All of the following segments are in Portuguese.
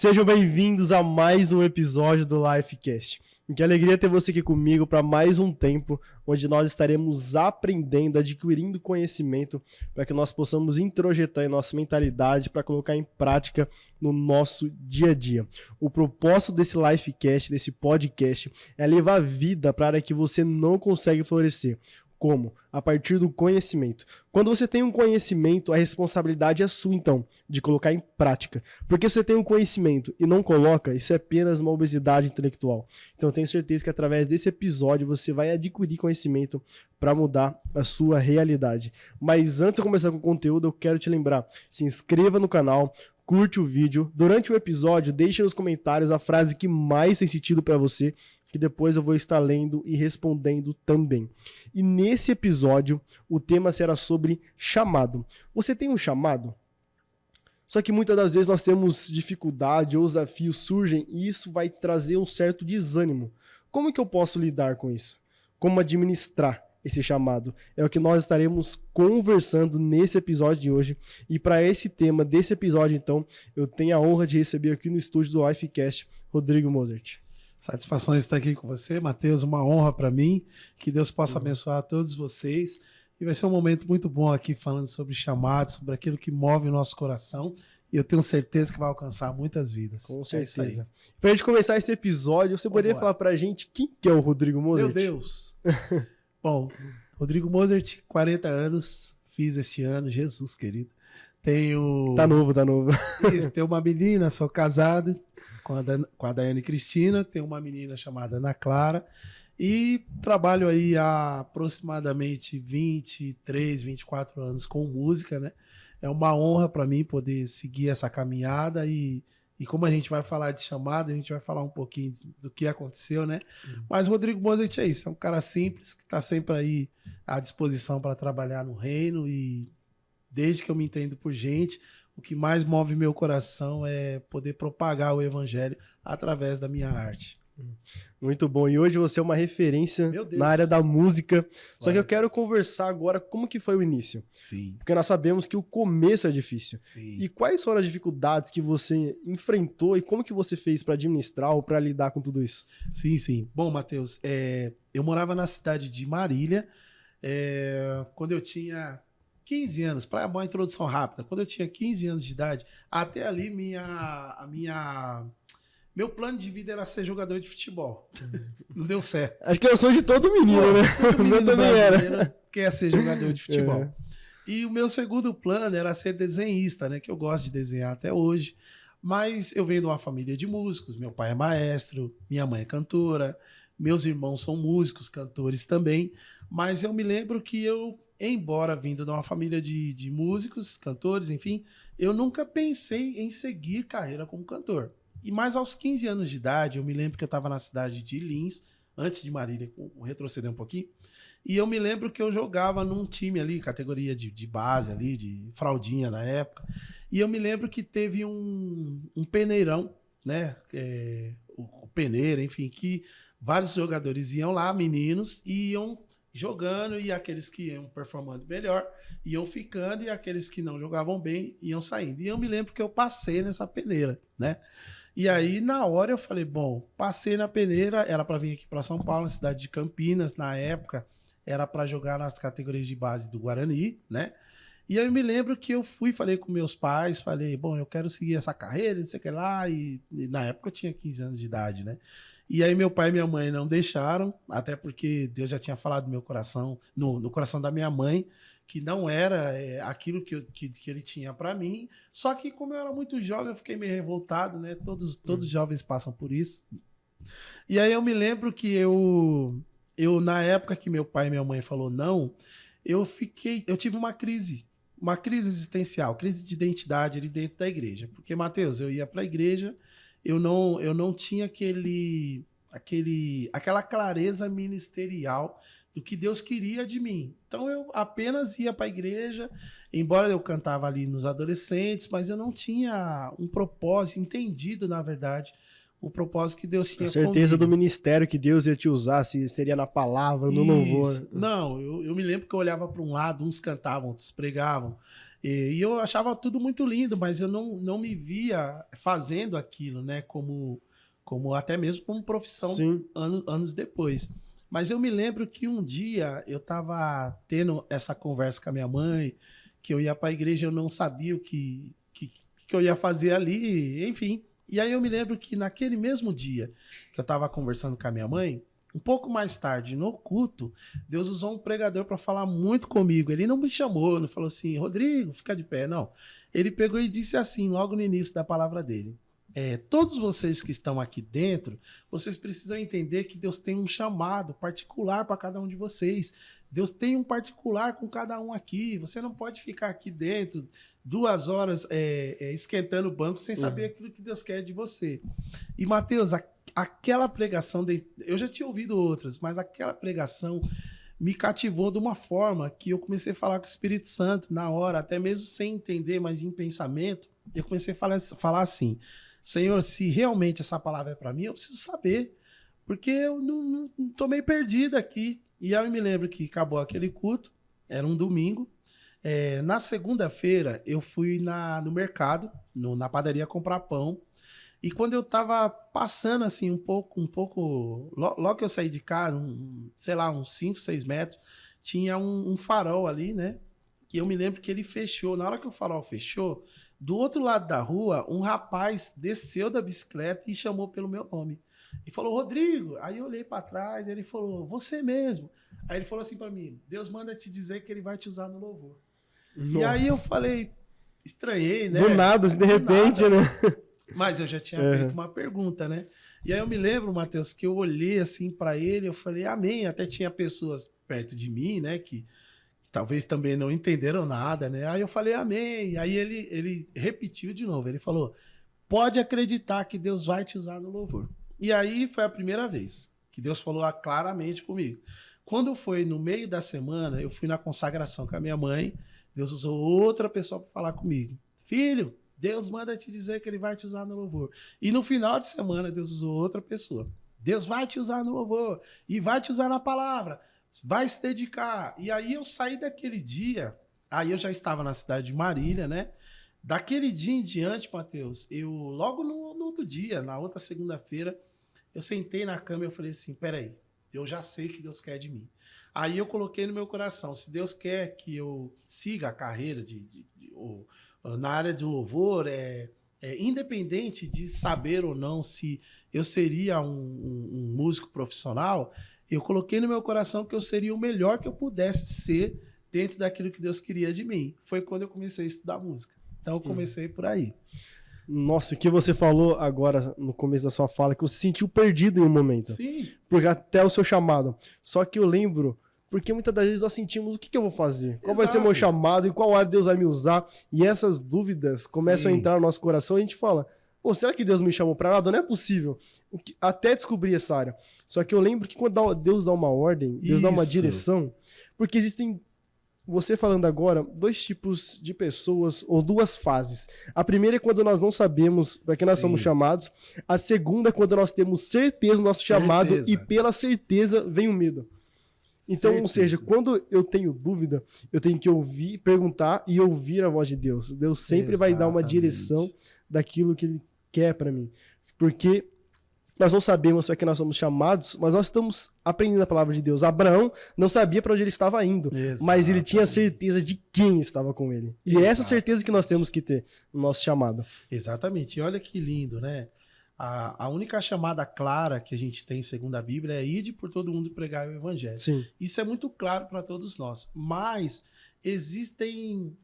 Sejam bem-vindos a mais um episódio do Lifecast. Que alegria ter você aqui comigo para mais um tempo, onde nós estaremos aprendendo, adquirindo conhecimento para que nós possamos introjetar em nossa mentalidade para colocar em prática no nosso dia a dia. O propósito desse Lifecast, desse podcast, é levar vida para a área que você não consegue florescer. Como? A partir do conhecimento. Quando você tem um conhecimento, a responsabilidade é sua, então, de colocar em prática. Porque se você tem um conhecimento e não coloca, isso é apenas uma obesidade intelectual. Então, eu tenho certeza que através desse episódio você vai adquirir conhecimento para mudar a sua realidade. Mas antes de começar com o conteúdo, eu quero te lembrar, se inscreva no canal, curte o vídeo. Durante o episódio, deixe nos comentários a frase que mais tem sentido para você, que depois eu vou estar lendo e respondendo também. E nesse episódio, o tema será sobre chamado. Você tem um chamado? Só que muitas das vezes nós temos dificuldade ou desafios surgem e isso vai trazer um certo desânimo. Como que eu posso lidar com isso? Como administrar esse chamado? É o que nós estaremos conversando nesse episódio de hoje. E para esse tema desse episódio, então, eu tenho a honra de receber aqui no estúdio do Lifecast, Rodrigo Mozart. Satisfação estar aqui com você, Matheus, uma honra para mim, que Deus possa abençoar a todos vocês, e vai ser um momento muito bom aqui falando sobre chamados, sobre aquilo que move o nosso coração, e eu tenho certeza que vai alcançar muitas vidas. Com certeza. Para a gente começar esse episódio, você poderia falar para a gente quem que é o Rodrigo Mozart? Meu Deus! Bom, Rodrigo Mozart, 40 anos, fiz este ano, Jesus querido. Tenho... Tá novo. Isso, tenho uma menina, sou casado com a Daiane Cristina, tenho uma menina chamada Ana Clara e trabalho aí há aproximadamente 23, 24 anos com música, né? É uma honra para mim poder seguir essa caminhada e como a gente vai falar de chamada, a gente vai falar um pouquinho do que aconteceu, né? Mas o Rodrigo Mozart é isso, é um cara simples que está sempre aí à disposição para trabalhar no reino e desde que eu me entendo por gente, o que mais move meu coração é poder propagar o evangelho através da minha arte. Muito bom. E hoje você é uma referência na área da música. Só que eu quero conversar agora como que foi o início. Sim. Porque nós sabemos que o começo é difícil. Sim. E quais foram as dificuldades que você enfrentou e como que você fez para administrar ou para lidar com tudo isso? Sim. Bom, Matheus, eu morava na cidade de Marília quando eu tinha 15 anos, para uma introdução rápida, quando eu tinha 15 anos de idade, até ali meu plano de vida era ser jogador de futebol. Não deu certo. Acho que é o sonho de todo menino, né? Todo menino também era. Quer ser jogador de futebol. E o meu segundo plano era ser desenhista, né? Que eu gosto de desenhar até hoje. Mas eu venho de uma família de músicos, meu pai é maestro, minha mãe é cantora, meus irmãos são músicos, cantores também. Mas eu me lembro que embora vindo de uma família de músicos, cantores, enfim, eu nunca pensei em seguir carreira como cantor. E mais aos 15 anos de idade, eu me lembro que eu estava na cidade de Lins, antes de Marília, vou retroceder um pouquinho, e eu me lembro que eu jogava num time ali, categoria de base ali, de fraldinha na época, e eu me lembro que teve um peneirão, né, o peneira, enfim, que vários jogadores iam lá, meninos, e iam jogando e aqueles que iam performando melhor iam ficando e aqueles que não jogavam bem iam saindo. E eu me lembro que eu passei nessa peneira, né? E aí, na hora, eu falei, bom, passei na peneira, era para vir aqui para São Paulo, na cidade de Campinas, na época, era para jogar nas categorias de base do Guarani, né? E aí eu me lembro que eu falei com meus pais, falei, bom, eu quero seguir essa carreira, não sei o que lá, e na época eu tinha 15 anos de idade, né? E aí meu pai e minha mãe não deixaram, até porque Deus já tinha falado no meu coração, no coração da minha mãe, que não era aquilo que ele tinha para mim. Só que como eu era muito jovem, eu fiquei meio revoltado, né? Todos os jovens passam por isso. E aí eu me lembro que eu na época que meu pai e minha mãe falou não, eu tive uma crise existencial, crise de identidade ali dentro da igreja. Porque, Matheus, eu ia para a igreja, eu não tinha aquela clareza ministerial do que Deus queria de mim. Então eu apenas ia para a igreja, embora eu cantava ali nos adolescentes, mas eu não tinha um propósito entendido, na verdade, o propósito que Deus tinha comigo. A certeza do ministério que Deus ia te usar, se seria na palavra, no louvor. Não, eu me lembro que eu olhava para um lado, uns cantavam, outros pregavam. E eu achava tudo muito lindo, mas eu não me via fazendo aquilo, né? Como até mesmo como profissão anos depois. Mas eu me lembro que um dia eu estava tendo essa conversa com a minha mãe, que eu ia para a igreja, eu não sabia o que eu ia fazer ali, enfim. E aí eu me lembro que naquele mesmo dia que eu estava conversando com a minha mãe, um pouco mais tarde, no culto, Deus usou um pregador para falar muito comigo. Ele não me chamou, não falou assim, Rodrigo, fica de pé, não. Ele pegou e disse assim, logo no início da palavra dele, todos vocês que estão aqui dentro, vocês precisam entender que Deus tem um chamado particular para cada um de vocês. Deus tem um particular com cada um aqui. Você não pode ficar aqui dentro 2 horas esquentando o banco sem saber aquilo que Deus quer de você. E, Mateus, aquela pregação, eu já tinha ouvido outras, mas aquela pregação me cativou de uma forma que eu comecei a falar com o Espírito Santo na hora, até mesmo sem entender, mas em pensamento, eu comecei a falar assim, Senhor, se realmente essa palavra é para mim, eu preciso saber, porque eu não tô meio perdido aqui. E aí eu me lembro que acabou aquele culto, era um domingo. Na segunda-feira, eu fui no mercado, na padaria, comprar pão. E quando eu tava passando assim um pouco, logo que eu saí de casa, sei lá, uns 5, 6 metros, tinha um farol ali, né? Que eu me lembro que ele fechou. Na hora que o farol fechou, do outro lado da rua, um rapaz desceu da bicicleta e chamou pelo meu nome. E falou, Rodrigo. Aí eu olhei para trás, ele falou, você mesmo. Aí ele falou assim para mim, Deus manda te dizer que ele vai te usar no louvor. Nossa. E aí eu falei, estranhei, né? Do nada, de repente, né? Mas eu já tinha feito uma pergunta, né? E aí eu me lembro, Mateus, que eu olhei assim para ele, eu falei, amém. Até tinha pessoas perto de mim, né? Que talvez também não entenderam nada, né? Aí eu falei, amém. Aí ele repetiu de novo. Ele falou, pode acreditar que Deus vai te usar no louvor. E aí foi a primeira vez que Deus falou claramente comigo. Quando foi no meio da semana, eu fui na consagração com a minha mãe. Deus usou outra pessoa para falar comigo. Filho, Deus manda te dizer que ele vai te usar no louvor. E no final de semana, Deus usou outra pessoa. Deus vai te usar no louvor e vai te usar na palavra. Vai se dedicar. E aí eu saí daquele dia, aí eu já estava na cidade de Marília, né? Daquele dia em diante, Mateus, eu logo no outro dia, na outra segunda-feira, eu sentei na cama e eu falei assim, peraí, eu já sei o que Deus quer de mim. Aí eu coloquei no meu coração, se Deus quer que eu siga a carreira na área do louvor, independente de saber ou não se eu seria um músico profissional, eu coloquei no meu coração que eu seria o melhor que eu pudesse ser dentro daquilo que Deus queria de mim. Foi quando eu comecei a estudar música. Então eu comecei por aí. Nossa, o que você falou agora no começo da sua fala, que você se sentiu perdido em um momento. Sim. Porque até o seu chamado. Só que eu lembro, porque muitas das vezes nós sentimos o que eu vou fazer? Qual vai ser o meu chamado? Em qual área Deus vai me usar? E essas dúvidas começam a entrar no nosso coração e a gente fala, pô, será que Deus me chamou pra nada? Não é possível. Até descobrir essa área. Só que eu lembro que quando Deus dá uma ordem, Deus dá uma direção, porque existem, você falando agora, 2 tipos de pessoas ou 2 fases. A primeira é quando nós não sabemos para que nós somos chamados. A segunda é quando nós temos certeza do nosso chamado e pela certeza vem o medo. Então, ou seja, quando eu tenho dúvida, eu tenho que ouvir, perguntar e ouvir a voz de Deus. Deus sempre vai dar uma direção daquilo que Ele quer para mim. Porque nós não sabemos para que nós somos chamados, mas nós estamos aprendendo a palavra de Deus. Abraão não sabia para onde ele estava indo, mas ele tinha certeza de quem estava com ele. E é essa certeza que nós temos que ter no nosso chamado. Exatamente. E olha que lindo, né? A única chamada clara que a gente tem, segundo a Bíblia, é ide por todo mundo pregar o evangelho. Sim. Isso é muito claro para todos nós. Mas existem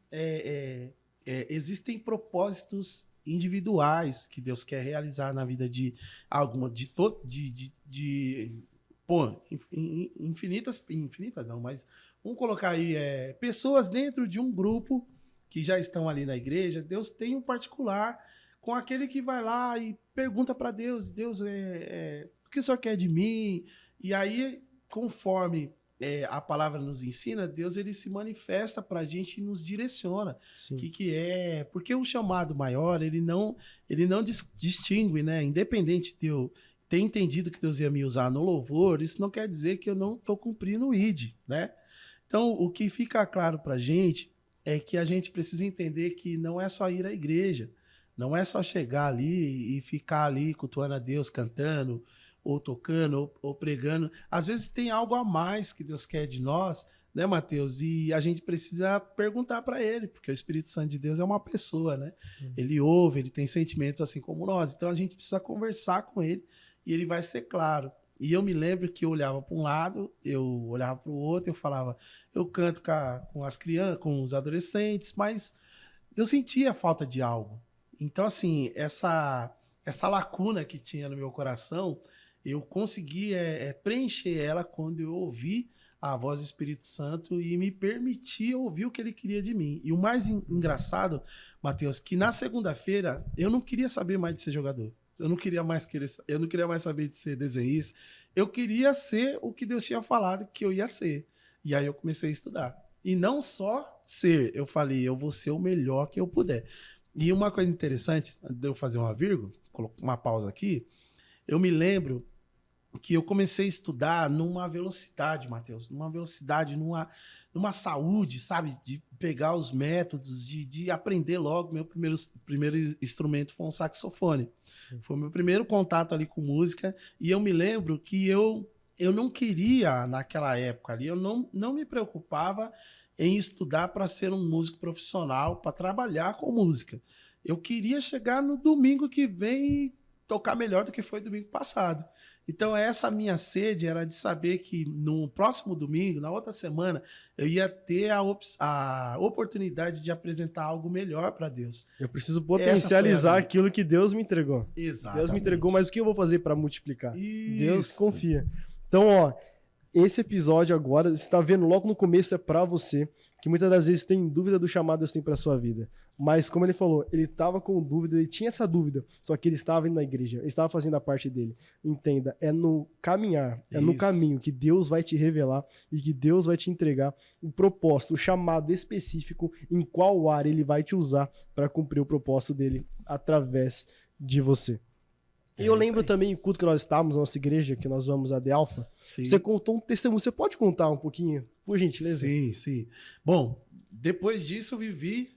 propósitos individuais que Deus quer realizar na vida de infinitas não, mas vamos colocar aí pessoas dentro de um grupo que já estão ali na igreja. Deus tem um particular com aquele que vai lá e pergunta para Deus, Deus, o que o Senhor quer de mim? E aí, conforme a palavra nos ensina, Deus ele se manifesta para a gente e nos direciona. Porque o chamado maior, ele não distingue, né? Independente de eu ter entendido que Deus ia me usar no louvor, isso não quer dizer que eu não estou cumprindo o ID, né? Então, o que fica claro para a gente é que a gente precisa entender que não é só ir à igreja, não é só chegar ali e ficar ali cultuando a Deus, cantando, ou tocando, ou pregando. Às vezes tem algo a mais que Deus quer de nós, né, Mateus? E a gente precisa perguntar para ele, porque o Espírito Santo de Deus é uma pessoa, né? Ele ouve, ele tem sentimentos assim como nós. Então a gente precisa conversar com ele e ele vai ser claro. E eu me lembro que eu olhava para um lado, eu olhava para o outro, eu falava, eu canto com as crianças, com os adolescentes, mas eu sentia falta de algo. Então, assim, essa lacuna que tinha no meu coração, eu consegui preencher ela quando eu ouvi a voz do Espírito Santo e me permitir ouvir o que ele queria de mim. E o mais engraçado, Mateus, que na segunda-feira eu não queria saber mais de ser jogador. Eu não queria mais saber de ser desenhista. Eu queria ser o que Deus tinha falado que eu ia ser. E aí eu comecei a estudar. E não só ser, eu falei, eu vou ser o melhor que eu puder. E uma coisa interessante, de eu fazer uma vírgula, colocar uma pausa aqui, eu me lembro que eu comecei a estudar numa velocidade, Mateus, numa velocidade, numa saúde, sabe? De pegar os métodos, de aprender logo. Meu primeiro instrumento foi um saxofone. Foi o meu primeiro contato ali com música. E eu me lembro que eu não queria, naquela época ali, eu não me preocupava em estudar para ser um músico profissional, para trabalhar com música. Eu queria chegar no domingo que vem e tocar melhor do que foi domingo passado. Então, essa minha sede era de saber que no próximo domingo, na outra semana, eu ia ter a oportunidade de apresentar algo melhor para Deus. Eu preciso potencializar aquilo que Deus me entregou. Exatamente. Deus me entregou, mas o que eu vou fazer para multiplicar? Isso. Deus confia. Então, ó, esse episódio agora, você está vendo logo no começo, é para você, que muitas das vezes tem dúvida do chamado que Deus tem para sua vida. Mas, como ele falou, ele estava com dúvida, ele tinha essa dúvida, só que ele estava indo na igreja, ele estava fazendo a parte dele. Entenda, é no caminhar, é no caminho que Deus vai te revelar e que Deus vai te entregar o propósito, o chamado específico em qual área ele vai te usar para cumprir o propósito dele através de você. E eu lembro também o culto que nós estávamos, na nossa igreja, que nós vamos a The Alpha. Sim. Você contou um testemunho. Você pode contar um pouquinho, por gentileza? Sim. Bom, depois disso eu vivi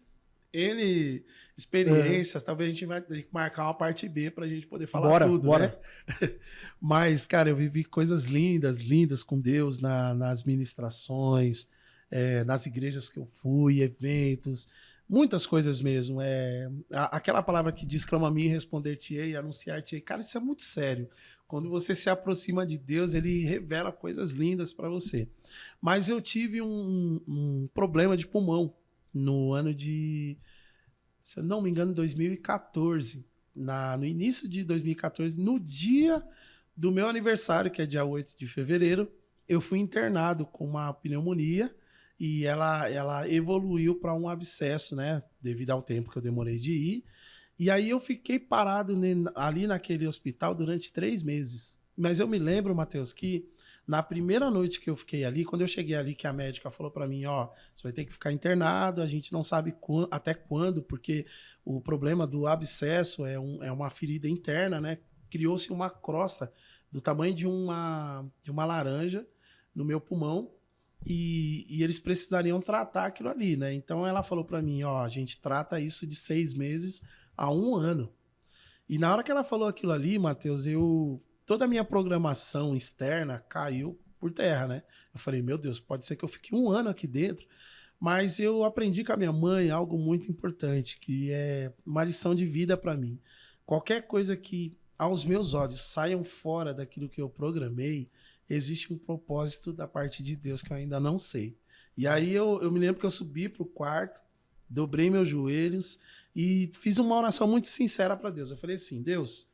N experiências. Talvez a gente vai ter que marcar uma parte B para a gente poder falar tudo, né? Mas, cara, eu vivi coisas lindas com Deus nas ministrações, nas igrejas que eu fui, eventos. Muitas coisas mesmo. Aquela palavra que diz, clama a mim, responder-te-ei, anunciar-te-ei. Cara, isso é muito sério. Quando você se aproxima de Deus, ele revela coisas lindas para você. Mas eu tive um problema de pulmão no ano de, se eu não me engano, 2014. No início de 2014, no dia do meu aniversário, que é dia 8 de fevereiro, eu fui internado com uma pneumonia. E ela evoluiu para um abscesso, né? Devido ao tempo que eu demorei de ir. E aí eu fiquei parado ali naquele hospital durante 3 meses. Mas eu me lembro, Mateus, que na primeira noite que eu fiquei ali, quando eu cheguei ali, que a médica falou para mim, ó, você vai ter que ficar internado, a gente não sabe até quando, porque o problema do abscesso é uma ferida interna, né? Criou-se uma crosta do tamanho de uma laranja no meu pulmão. E eles precisariam tratar aquilo ali, né? Então ela falou para mim, ó, a gente trata isso de 6 meses a 1 ano. E na hora que ela falou aquilo ali, Mateus, toda a minha programação externa caiu por terra, né? Eu falei, meu Deus, pode ser que eu fique 1 ano aqui dentro. Mas eu aprendi com a minha mãe algo muito importante, que é uma lição de vida para mim. Qualquer coisa que aos meus olhos saiam fora daquilo que eu programei, existe um propósito da parte de Deus que eu ainda não sei. E aí eu me lembro que eu subi para o quarto, dobrei meus joelhos e fiz uma oração muito sincera para Deus. Eu falei assim, Deus,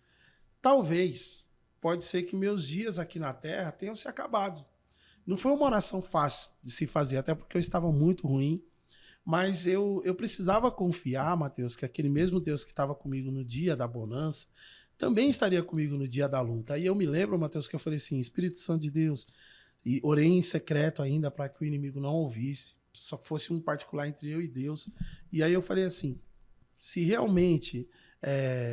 talvez, pode ser que meus dias aqui na Terra tenham se acabado. Não foi uma oração fácil de se fazer, até porque eu estava muito ruim, mas eu precisava confiar, Mateus, que aquele mesmo Deus que estava comigo no dia da bonança, também estaria comigo no dia da luta. Aí eu me lembro, Mateus, que eu falei assim, Espírito Santo de Deus, e orei em secreto ainda para que o inimigo não ouvisse, só fosse um particular entre eu e Deus. E aí eu falei assim, se realmente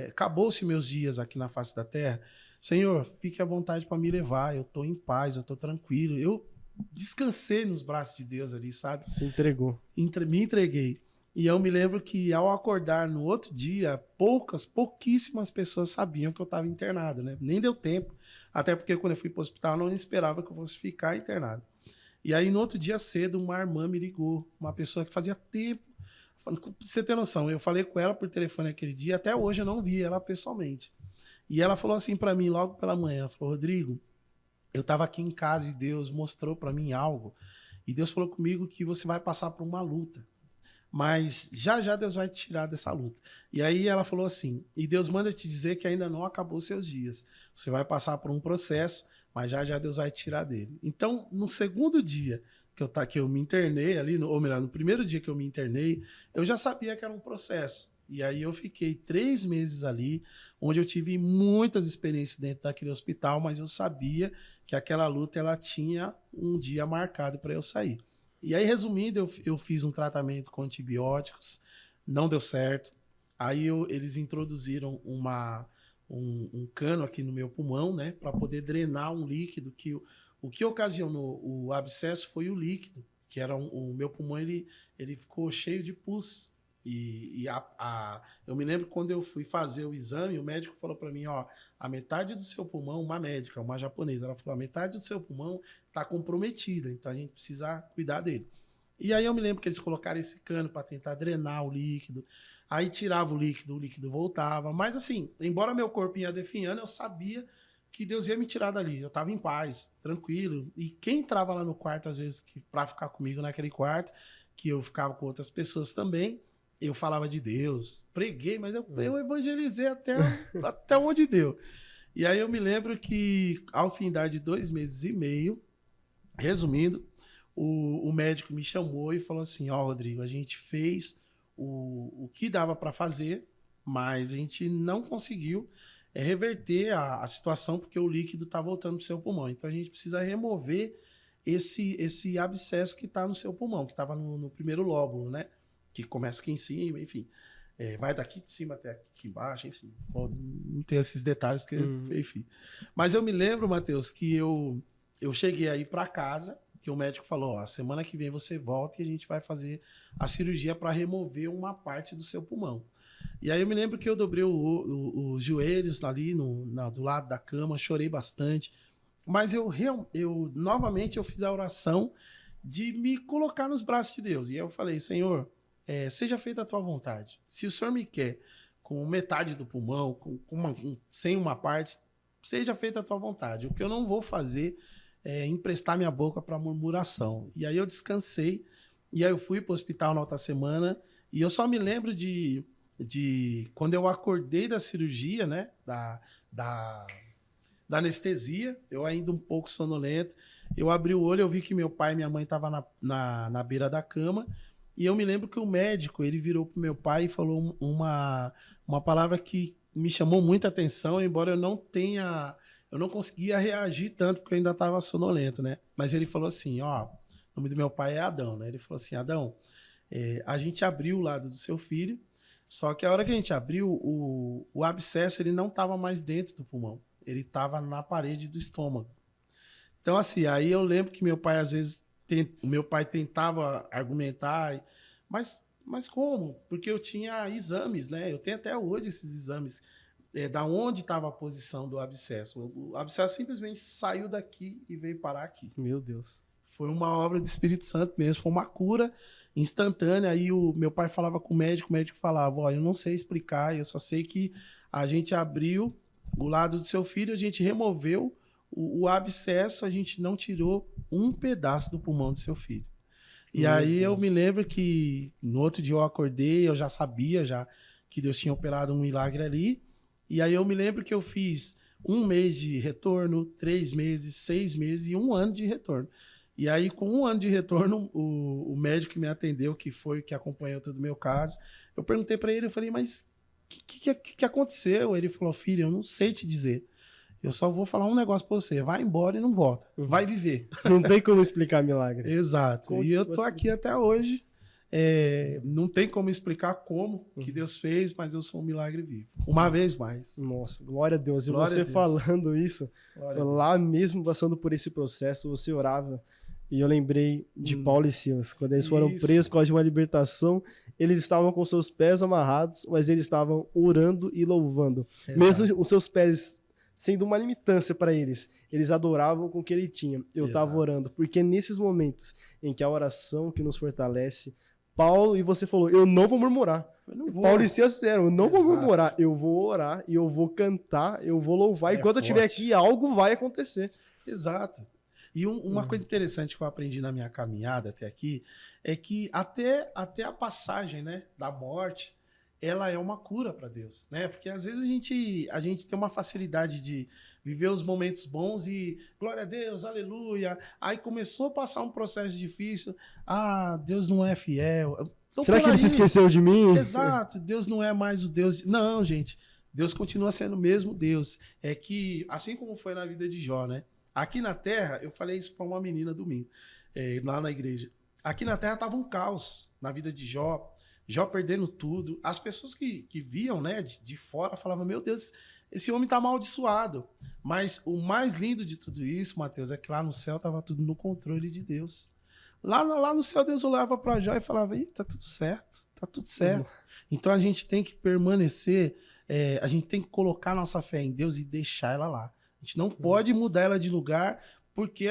acabou-se meus dias aqui na face da terra, Senhor, fique à vontade para me levar, eu estou em paz, eu estou tranquilo. descansei nos braços de Deus ali, sabe? Se entregou. Me entreguei. E eu me lembro que ao acordar no outro dia, pouquíssimas pessoas sabiam que eu estava internado, né? Nem deu tempo. Até porque quando eu fui para o hospital, eu não esperava que eu fosse ficar internado. E aí, no outro dia cedo, uma irmã me ligou, uma pessoa que fazia tempo. Pra você ter noção, eu falei com ela por telefone aquele dia, até hoje eu não vi ela pessoalmente. E ela falou assim para mim logo pela manhã, ela falou, Rodrigo, eu estava aqui em casa e Deus mostrou para mim algo. E Deus falou comigo que você vai passar por uma luta. Mas já já Deus vai te tirar dessa luta. E aí ela falou assim, e Deus manda te dizer que ainda não acabou os seus dias. Você vai passar por um processo, mas já já Deus vai te tirar dele. Então, no segundo dia que eu me internei ali, ou melhor, no primeiro dia que eu me internei, eu já sabia que era um processo. E aí eu fiquei 3 meses ali, onde eu tive muitas experiências dentro daquele hospital, mas eu sabia que aquela luta ela tinha um dia marcado para eu sair. E aí, resumindo, eu fiz um tratamento com antibióticos, não deu certo. Aí eles introduziram um cano aqui no meu pulmão, né, para poder drenar um líquido que o que ocasionou o abscesso foi o líquido, que era o meu pulmão, ele ficou cheio de pus. Eu me lembro quando eu fui fazer o exame, o médico falou para mim, ó, a metade do seu pulmão, uma médica, uma japonesa, ela falou, a metade do seu pulmão está comprometida, então a gente precisa cuidar dele. E aí eu me lembro que eles colocaram esse cano para tentar drenar o líquido, aí tirava o líquido voltava, mas assim, embora meu corpo ia definhando, eu sabia que Deus ia me tirar dali, eu estava em paz, tranquilo, e quem entrava lá no quarto, às vezes, para ficar comigo naquele quarto, que eu ficava com outras pessoas também, eu falava de Deus, preguei, mas eu evangelizei até onde deu. E aí eu me lembro que, ao findar de 2 meses e meio, resumindo, o médico me chamou e falou assim, ó, Rodrigo, a gente fez o que dava para fazer, mas a gente não conseguiu reverter a situação porque o líquido está voltando para o seu pulmão. Então a gente precisa remover esse abscesso que está no seu pulmão, que estava no primeiro lóbulo, né? Que começa aqui em cima, enfim. Vai daqui de cima até aqui embaixo, enfim. Bom, não tem esses detalhes, porque, enfim. Mas eu me lembro, Matheus, que eu cheguei aí para casa, que o médico falou, ó, a semana que vem você volta e a gente vai fazer a cirurgia para remover uma parte do seu pulmão. E aí eu me lembro que eu dobrei os joelhos ali do lado da cama, chorei bastante. Mas novamente eu fiz a oração de me colocar nos braços de Deus. E aí eu falei, Senhor, seja feita a tua vontade. Se o Senhor me quer com metade do pulmão, sem uma parte, seja feita a tua vontade. O que eu não vou fazer é emprestar minha boca para murmuração. E aí eu descansei, e aí eu fui para o hospital na outra semana, e eu só me lembro de quando eu acordei da cirurgia, né, da anestesia, eu ainda um pouco sonolento, eu abri o olho, eu vi que meu pai e minha mãe estavam na beira da cama, e eu me lembro que o médico, ele virou pro meu pai e falou uma palavra que me chamou muita atenção, embora eu não conseguia reagir tanto, porque eu ainda estava sonolento, né? Mas ele falou assim, ó, o nome do meu pai é Adão, né? Ele falou assim, Adão, a gente abriu o lado do seu filho, só que a hora que a gente abriu, o abscesso, ele não estava mais dentro do pulmão, ele estava na parede do estômago. Então, assim, aí eu lembro que meu pai, às vezes, o meu pai tentava argumentar, mas como? Porque eu tinha exames, né? Eu tenho até hoje esses exames, da onde estava a posição do abscesso. O abscesso simplesmente saiu daqui e veio parar aqui. Meu Deus. Foi uma obra do Espírito Santo mesmo, foi uma cura instantânea. Aí o meu pai falava com o médico falava, ó, eu não sei explicar, eu só sei que a gente abriu o lado do seu filho, a gente removeu o abscesso, a gente não tirou um pedaço do pulmão do seu filho. E aí eu me lembro que no outro dia eu acordei, eu já sabia que Deus tinha operado um milagre ali. E aí eu me lembro que eu fiz 1 mês de retorno, 3 meses, 6 meses e 1 ano de retorno. E aí, com 1 ano de retorno, o médico que me atendeu, que acompanhou todo o meu caso, eu perguntei para ele, eu falei, mas o que aconteceu? Ele falou, filho, eu não sei te dizer. Eu só vou falar um negócio pra você. Vai embora e não volta. Vai viver. Não tem como explicar milagre. Exato. E eu tô aqui até hoje. Não tem como explicar como que Deus fez, mas eu sou um milagre vivo. Uma vez mais. Nossa, glória a Deus. E Glória você a Deus. falando isso, lá mesmo passando por esse processo, você orava E eu lembrei de Paulo e Silas, quando eles foram presos por causa de uma libertação, eles estavam com seus pés amarrados, mas eles estavam orando e louvando. Exato. Mesmo os seus pés sendo uma limitância para eles, eles adoravam com o que ele tinha. Eu estava orando, porque nesses momentos em que a oração que nos fortalece, Paulo, e você falou, eu não vou murmurar. Paulo e Silas disseram, eu não vou murmurar, eu vou orar, e eu vou cantar, eu vou louvar, e quando eu estiver aqui, algo vai acontecer. Exato. E uma coisa interessante que eu aprendi na minha caminhada até aqui, é que até a passagem, né, da morte, ela é uma cura para Deus, né? Porque às vezes a gente tem uma facilidade de viver os momentos bons e glória a Deus, aleluia. Aí começou a passar um processo difícil. Ah, Deus não é fiel. Então, será que ele se esqueceu de mim? Exato, Deus não é mais o Deus... Não, gente, Deus continua sendo o mesmo Deus. É que, assim como foi na vida de Jó, né? Aqui na Terra, eu falei isso para uma menina domingo, lá na igreja. Aqui na Terra estava um caos na vida de Jó. Jó perdendo tudo. As pessoas que viam, né, de fora falavam, meu Deus, esse homem tá amaldiçoado. Mas o mais lindo de tudo isso, Mateus, é que lá no céu tava tudo no controle de Deus. Lá no céu, Deus olhava para Jó e falava, ih, tá tudo certo, tá tudo certo. Então a gente tem que permanecer, a gente tem que colocar nossa fé em Deus e deixar ela lá. A gente não pode mudar ela de lugar, porque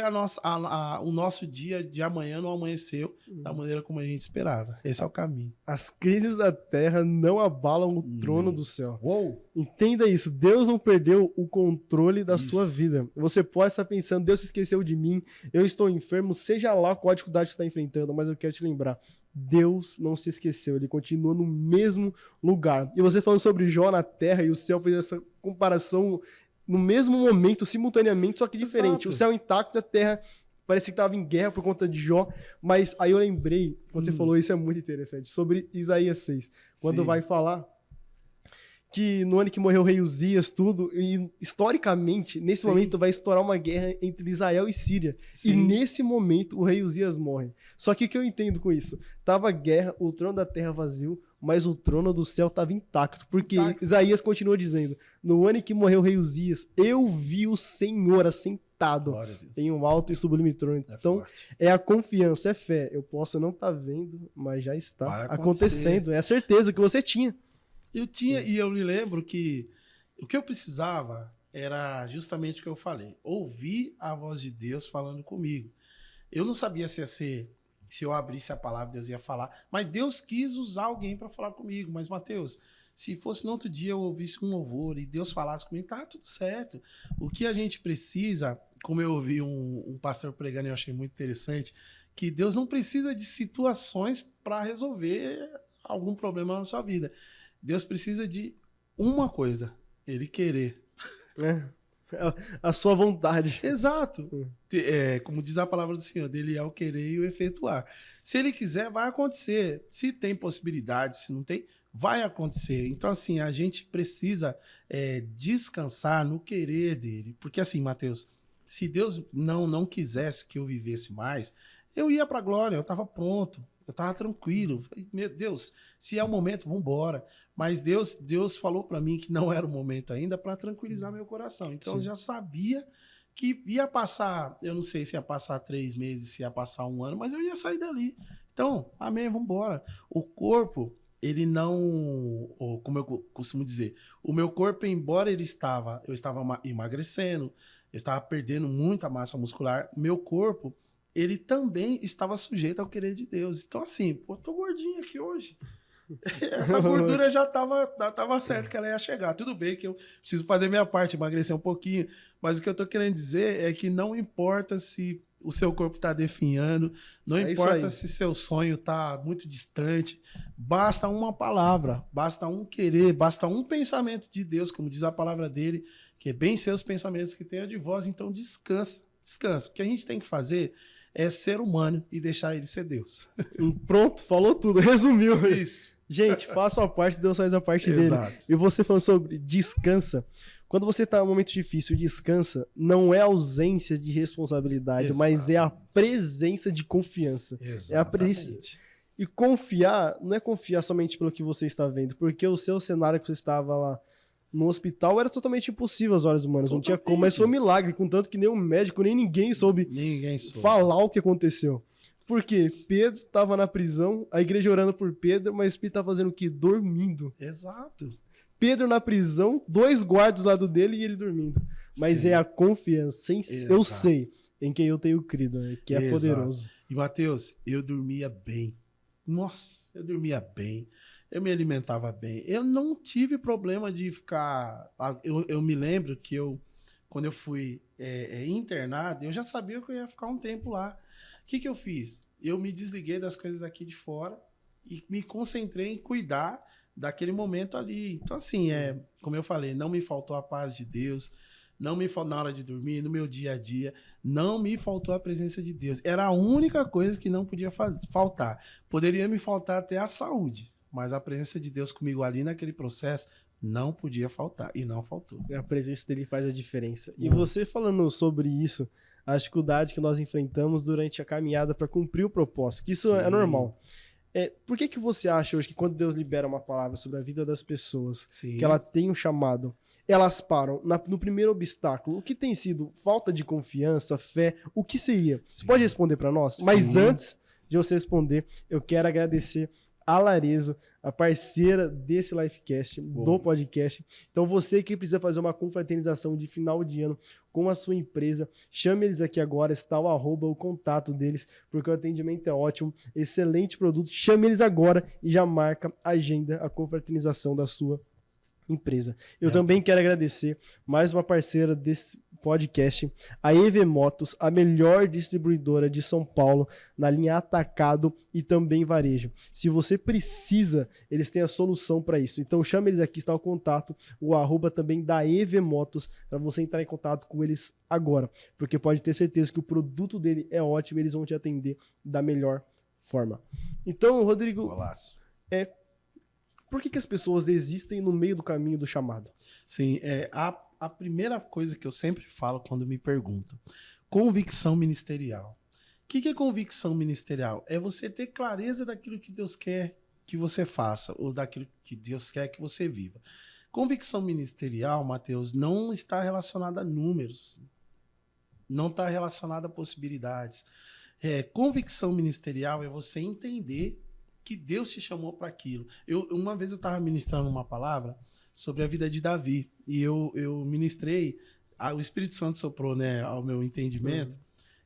o nosso dia de amanhã não amanheceu da maneira como a gente esperava. Esse é o caminho. As crises da terra não abalam o trono do céu. Uou. Entenda isso. Deus não perdeu o controle da sua vida. Você pode estar pensando, Deus se esqueceu de mim, eu estou enfermo, seja lá qual a dificuldade que você está enfrentando, mas eu quero te lembrar, Deus não se esqueceu, ele continua no mesmo lugar. E você falando sobre Jó na terra e o céu, fez essa comparação no mesmo momento, simultaneamente, só que diferente. Exato. O céu intacto, a terra parecia que estava em guerra por conta de Jó, mas aí eu lembrei, quando você falou isso, é muito interessante, sobre Isaías 6, quando vai falar que no ano que morreu o rei Uzias, tudo, e historicamente, nesse momento vai estourar uma guerra entre Israel e Síria, e nesse momento o rei Uzias morre. Só que o que eu entendo com isso? Tava guerra, o trono da terra vazio, mas o trono do céu estava intacto, porque Isaías continua dizendo, no ano em que morreu o rei Uzias, eu vi o Senhor assentado em um alto e sublime trono. Então, é a confiança, é fé. Eu posso não estar vendo, mas já está acontecendo. É a certeza que você tinha. Eu tinha, e eu me lembro que o que eu precisava era justamente o que eu falei, ouvir a voz de Deus falando comigo. Eu não sabia se eu abrisse a palavra, Deus ia falar, mas Deus quis usar alguém para falar comigo. Mas, Mateus, se fosse no outro dia eu ouvisse um louvor e Deus falasse comigo, tá tudo certo. O que a gente precisa, como eu ouvi um pastor pregando e eu achei muito interessante, que Deus não precisa de situações para resolver algum problema na sua vida. Deus precisa de uma coisa, ele querer. A sua vontade. Exato. Como diz a palavra do Senhor, dele é o querer e o efetuar. Se ele quiser, vai acontecer. Se tem possibilidade, se não tem, vai acontecer. Então, assim, a gente precisa descansar no querer dele. Porque, assim, Mateus, se Deus não quisesse que eu vivesse mais, eu ia para a glória, eu estava pronto. Eu estava tranquilo. Falei, meu Deus, se é o momento, vamos embora. Mas Deus falou para mim que não era o momento ainda para tranquilizar meu coração. Então eu já sabia que ia passar, eu não sei se ia passar 3 meses, se ia passar 1 ano, mas eu ia sair dali. Então, amém, vamos embora. O corpo, ele não, como eu costumo dizer, o meu corpo, embora eu estava emagrecendo, eu estava perdendo muita massa muscular, meu corpo, ele também estava sujeito ao querer de Deus. Então, assim, pô, tô gordinho aqui hoje. Essa gordura já tava certo que ela ia chegar. Tudo bem que eu preciso fazer minha parte, emagrecer um pouquinho, mas o que eu tô querendo dizer é que não importa se o seu corpo tá definhando, não importa se seu sonho tá muito distante, basta uma palavra, basta um querer, basta um pensamento de Deus, como diz a palavra dele, que é bem seus pensamentos que tenham de vós, então descansa. O que a gente tem que fazer é ser humano e deixar ele ser Deus. Pronto, falou tudo, resumiu. Isso. Gente, faça a parte, Deus faz a parte dele. E você falando sobre descansa. Quando você está em um momento difícil, descansa, não é ausência de responsabilidade, mas é a presença de confiança. É a presença. E confiar, não é confiar somente pelo que você está vendo, porque o seu cenário que você estava lá no hospital era totalmente impossível às olhos humanas, não tinha como, mas foi um milagre, contanto que nem o médico, nem ninguém soube falar o que aconteceu. Porque Pedro estava na prisão, a igreja orando por Pedro, mas Pedro estava fazendo o quê? Dormindo. Exato. Pedro na prisão, 2 guardas do lado dele e ele dormindo. Mas sim, é a confiança, eu sei em quem eu tenho crido, né? Que é poderoso. E Mateus, eu dormia bem. Nossa, eu dormia bem. Eu me alimentava bem. Eu não tive problema de ficar... Eu me lembro que quando eu fui internado, eu já sabia que eu ia ficar um tempo lá. O que eu fiz? Eu me desliguei das coisas aqui de fora e me concentrei em cuidar daquele momento ali. Então, assim, como eu falei, não me faltou a paz de Deus, não me faltou na hora de dormir, no meu dia a dia, não me faltou a presença de Deus. Era a única coisa que não podia faltar. Poderia me faltar até a saúde, mas a presença de Deus comigo ali naquele processo não podia faltar, e não faltou. A presença dele faz a diferença. E você falando sobre isso, a dificuldade que nós enfrentamos durante a caminhada para cumprir o propósito, que isso é normal. Por que você acha hoje que quando Deus libera uma palavra sobre a vida das pessoas, que ela tem um chamado, elas param no primeiro obstáculo? O que tem sido? Falta de confiança, fé? O que seria? Você pode responder para nós? Mas antes de você responder, eu quero agradecer a Larezo, a parceira desse Lifecast, do podcast. Então você que precisa fazer uma confraternização de final de ano com a sua empresa, chame eles aqui agora, está o contato deles, porque o atendimento é ótimo, excelente produto. Chame eles agora e já marca, agenda a confraternização da sua empresa. Eu também quero agradecer mais uma parceira desse podcast, a EV Motos, a melhor distribuidora de São Paulo na linha atacado e também varejo. Se você precisa, eles têm a solução para isso. Então chame eles aqui, está o contato, o @ também da EV Motos, para você entrar em contato com eles agora, porque pode ter certeza que o produto dele é ótimo, eles vão te atender da melhor forma. Então, Rodrigo, por que as pessoas desistem no meio do caminho do chamado? Sim, a primeira coisa que eu sempre falo quando me perguntam, convicção ministerial. O que é convicção ministerial? É você ter clareza daquilo que Deus quer que você faça, ou daquilo que Deus quer que você viva. Convicção ministerial, Mateus, não está relacionada a números, não está relacionada a possibilidades. Convicção ministerial é você entender que Deus te chamou para aquilo. Uma vez eu estava ministrando uma palavra sobre a vida de Davi, e eu ministrei, o Espírito Santo soprou, né, ao meu entendimento,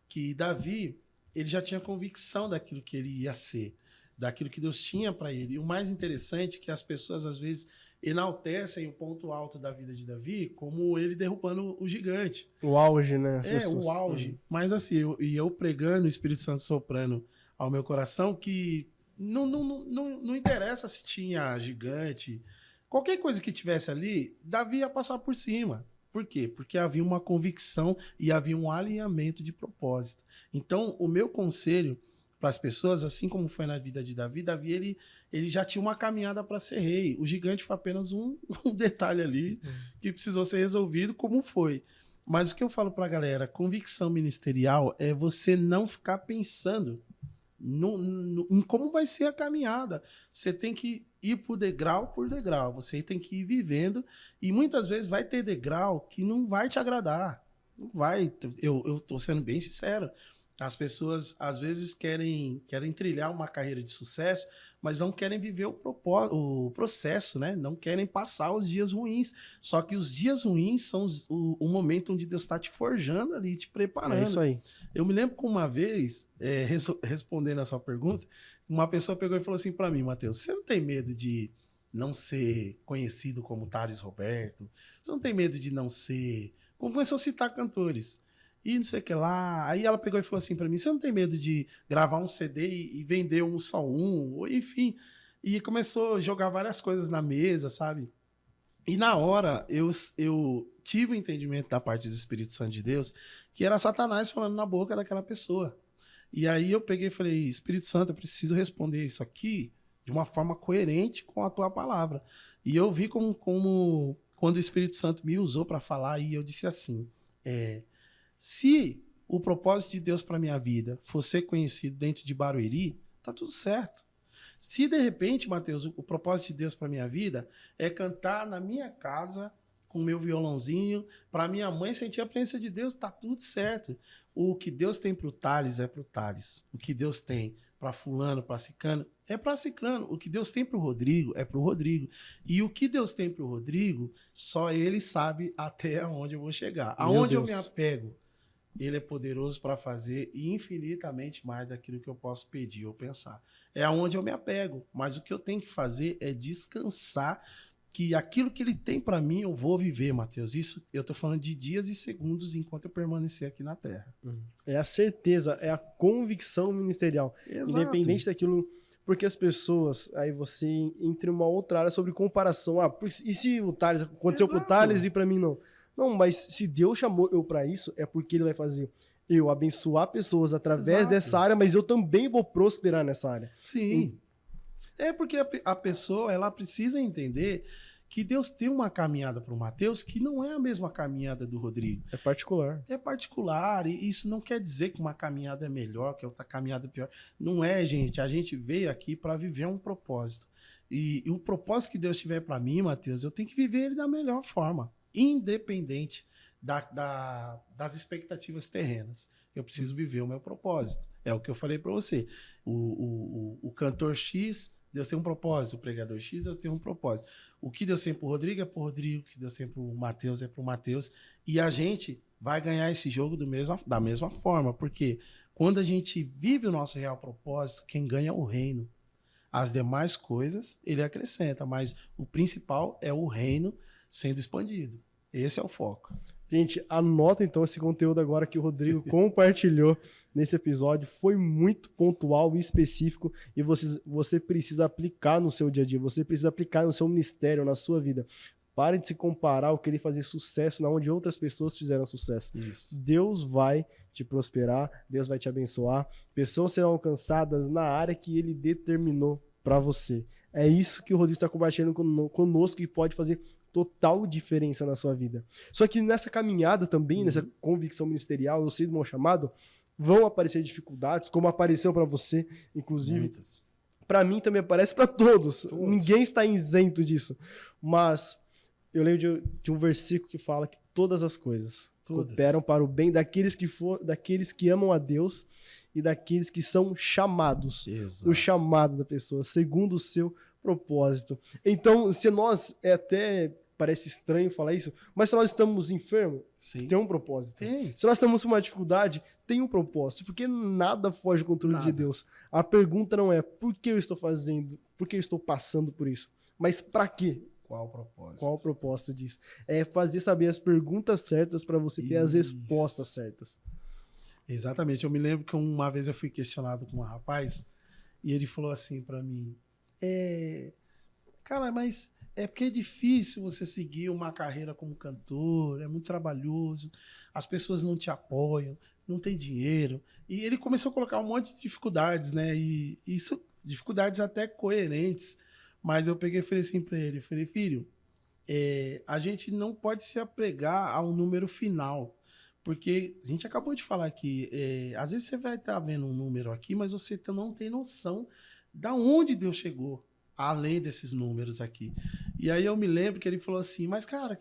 que Davi, ele já tinha convicção daquilo que ele ia ser, daquilo que Deus tinha para ele. E o mais interessante é que as pessoas, às vezes, enaltecem o ponto alto da vida de Davi como ele derrubando o gigante. O auge, né? O auge. Mas assim, eu pregando, o Espírito Santo soprando ao meu coração que não interessa se tinha gigante, qualquer coisa que tivesse ali, Davi ia passar por cima. Por quê? Porque havia uma convicção e havia um alinhamento de propósito. Então, o meu conselho para as pessoas, assim como foi na vida de Davi, ele já tinha uma caminhada para ser rei. O gigante foi apenas um detalhe ali que precisou ser resolvido, como foi. Mas o que eu falo para a galera, convicção ministerial é você não ficar pensando em como vai ser a caminhada. Você tem que ir por degrau, você tem que ir vivendo, e muitas vezes vai ter degrau que não vai te agradar, não vai. Eu tô sendo bem sincero, as pessoas às vezes querem trilhar uma carreira de sucesso, mas não querem viver o processo, né? Não querem passar os dias ruins. Só que os dias ruins são o momento onde Deus está te forjando ali, te preparando. É isso aí. Eu me lembro que uma vez, respondendo a sua pergunta, uma pessoa pegou e falou assim para mim: Mateus, você não tem medo de não ser conhecido como Thales Roberto? Você não tem medo de não ser... Começou a citar cantores. E não sei o que lá. Aí ela pegou e falou assim pra mim: você não tem medo de gravar um CD e vender só um? Ou, enfim. E começou a jogar várias coisas na mesa, sabe? E na hora eu tive o entendimento da parte do Espírito Santo de Deus que era Satanás falando na boca daquela pessoa. E aí eu peguei e falei: Espírito Santo, eu preciso responder isso aqui de uma forma coerente com a tua palavra. E eu vi como quando o Espírito Santo me usou para falar, e eu disse assim: se o propósito de Deus para minha vida for ser conhecido dentro de Barueri, tá tudo certo. Se de repente, Matheus, o propósito de Deus para minha vida é cantar na minha casa com o meu violãozinho, para minha mãe sentir a presença de Deus, tá tudo certo. O que Deus tem para o Thales é para o Thales. O que Deus tem para fulano, para ciclano, é para ciclano. O que Deus tem para o Rodrigo é para o Rodrigo. E o que Deus tem para o Rodrigo, só ele sabe até onde eu vou chegar. Aonde eu me apego, ele é poderoso para fazer infinitamente mais daquilo que eu posso pedir ou pensar. É aonde eu me apego. Mas o que eu tenho que fazer é descansar que aquilo que ele tem para mim eu vou viver, Matheus. Isso eu tô falando de dias e segundos enquanto eu permanecer aqui na Terra. É a certeza, é a convicção ministerial. Exato. Independente daquilo, porque as pessoas, aí você entra em uma outra área sobre comparação. Ah, e se o Thales, aconteceu pro Thales e para mim não? Não, mas se Deus chamou eu para isso, é porque ele vai fazer eu abençoar pessoas através dessa área, mas eu também vou prosperar nessa área. Sim. É porque a pessoa, ela precisa entender que Deus tem uma caminhada para o Matheus que não é a mesma caminhada do Rodrigo. É particular. É particular, e isso não quer dizer que uma caminhada é melhor, que outra caminhada é pior. Não é, gente. A gente veio aqui para viver um propósito. E o propósito que Deus tiver para mim, Matheus, eu tenho que viver ele da melhor forma, independente das expectativas terrenas. Eu preciso viver o meu propósito. É o que eu falei para você. O cantor X, Deus tem um propósito. O pregador X, Deus tem um propósito. O que Deus tem pro Rodrigo é pro Rodrigo. O que Deus tem pro Matheus é pro Matheus. E a gente vai ganhar esse jogo da mesma forma. Porque quando a gente vive o nosso real propósito, quem ganha é o reino. As demais coisas, ele acrescenta. Mas o principal é o reino sendo expandido. Esse é o foco. Gente, anota então esse conteúdo agora que o Rodrigo compartilhou nesse episódio. Foi muito pontual e específico e você precisa aplicar no seu dia a dia, você precisa aplicar no seu ministério, na sua vida. Pare de se comparar ou querer fazer sucesso na onde outras pessoas fizeram sucesso. Isso. Deus vai te prosperar, Deus vai te abençoar. Pessoas serão alcançadas na área que Ele determinou para você. É isso que o Rodrigo está compartilhando conosco e pode fazer total diferença na sua vida. Só que nessa caminhada também, nessa convicção ministerial, eu sei do meu chamado, vão aparecer dificuldades, como apareceu para você, inclusive. Para mim também aparece para todos. Ninguém está isento disso. Mas eu lembro de um versículo que fala que todas as coisas cooperam para o bem daqueles que amam a Deus e daqueles que são chamados. Exato. O chamado da pessoa, segundo o seu propósito. Então, se nós até parece estranho falar isso, mas se nós estamos enfermos, tem um propósito. Se nós estamos com uma dificuldade, tem um propósito, porque nada foge do controle de Deus. A pergunta não é por que eu estou fazendo, por que eu estou passando por isso, mas para quê? Qual o propósito? Qual o propósito disso? É fazer saber as perguntas certas para você ter as respostas certas. Exatamente. Eu me lembro que uma vez eu fui questionado com um rapaz e ele falou assim para mim, cara, mas é porque é difícil você seguir uma carreira como cantor, é muito trabalhoso, as pessoas não te apoiam, não tem dinheiro. E ele começou a colocar um monte de dificuldades, né? E isso, dificuldades até coerentes. Mas eu peguei e falei assim para ele, falei, filho, a gente não pode se apegar ao número final. Porque a gente acabou de falar aqui, às vezes você vai estar vendo um número aqui, mas você não tem noção da onde Deus chegou, além desses números aqui. E aí eu me lembro que ele falou assim, mas cara,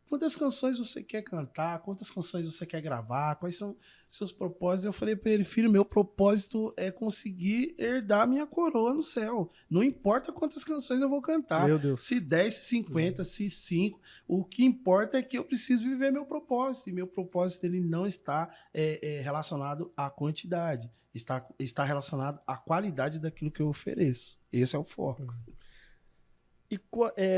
quantas canções você quer cantar? Quantas canções você quer gravar? Quais são seus propósitos? Eu falei para ele, filho, meu propósito é conseguir herdar minha coroa no céu. Não importa quantas canções eu vou cantar. Meu Deus. Se 10, se 50, se 5. O que importa é que eu preciso viver meu propósito. E meu propósito ele não está relacionado à quantidade. Está relacionado à qualidade daquilo que eu ofereço. Esse é o foco. E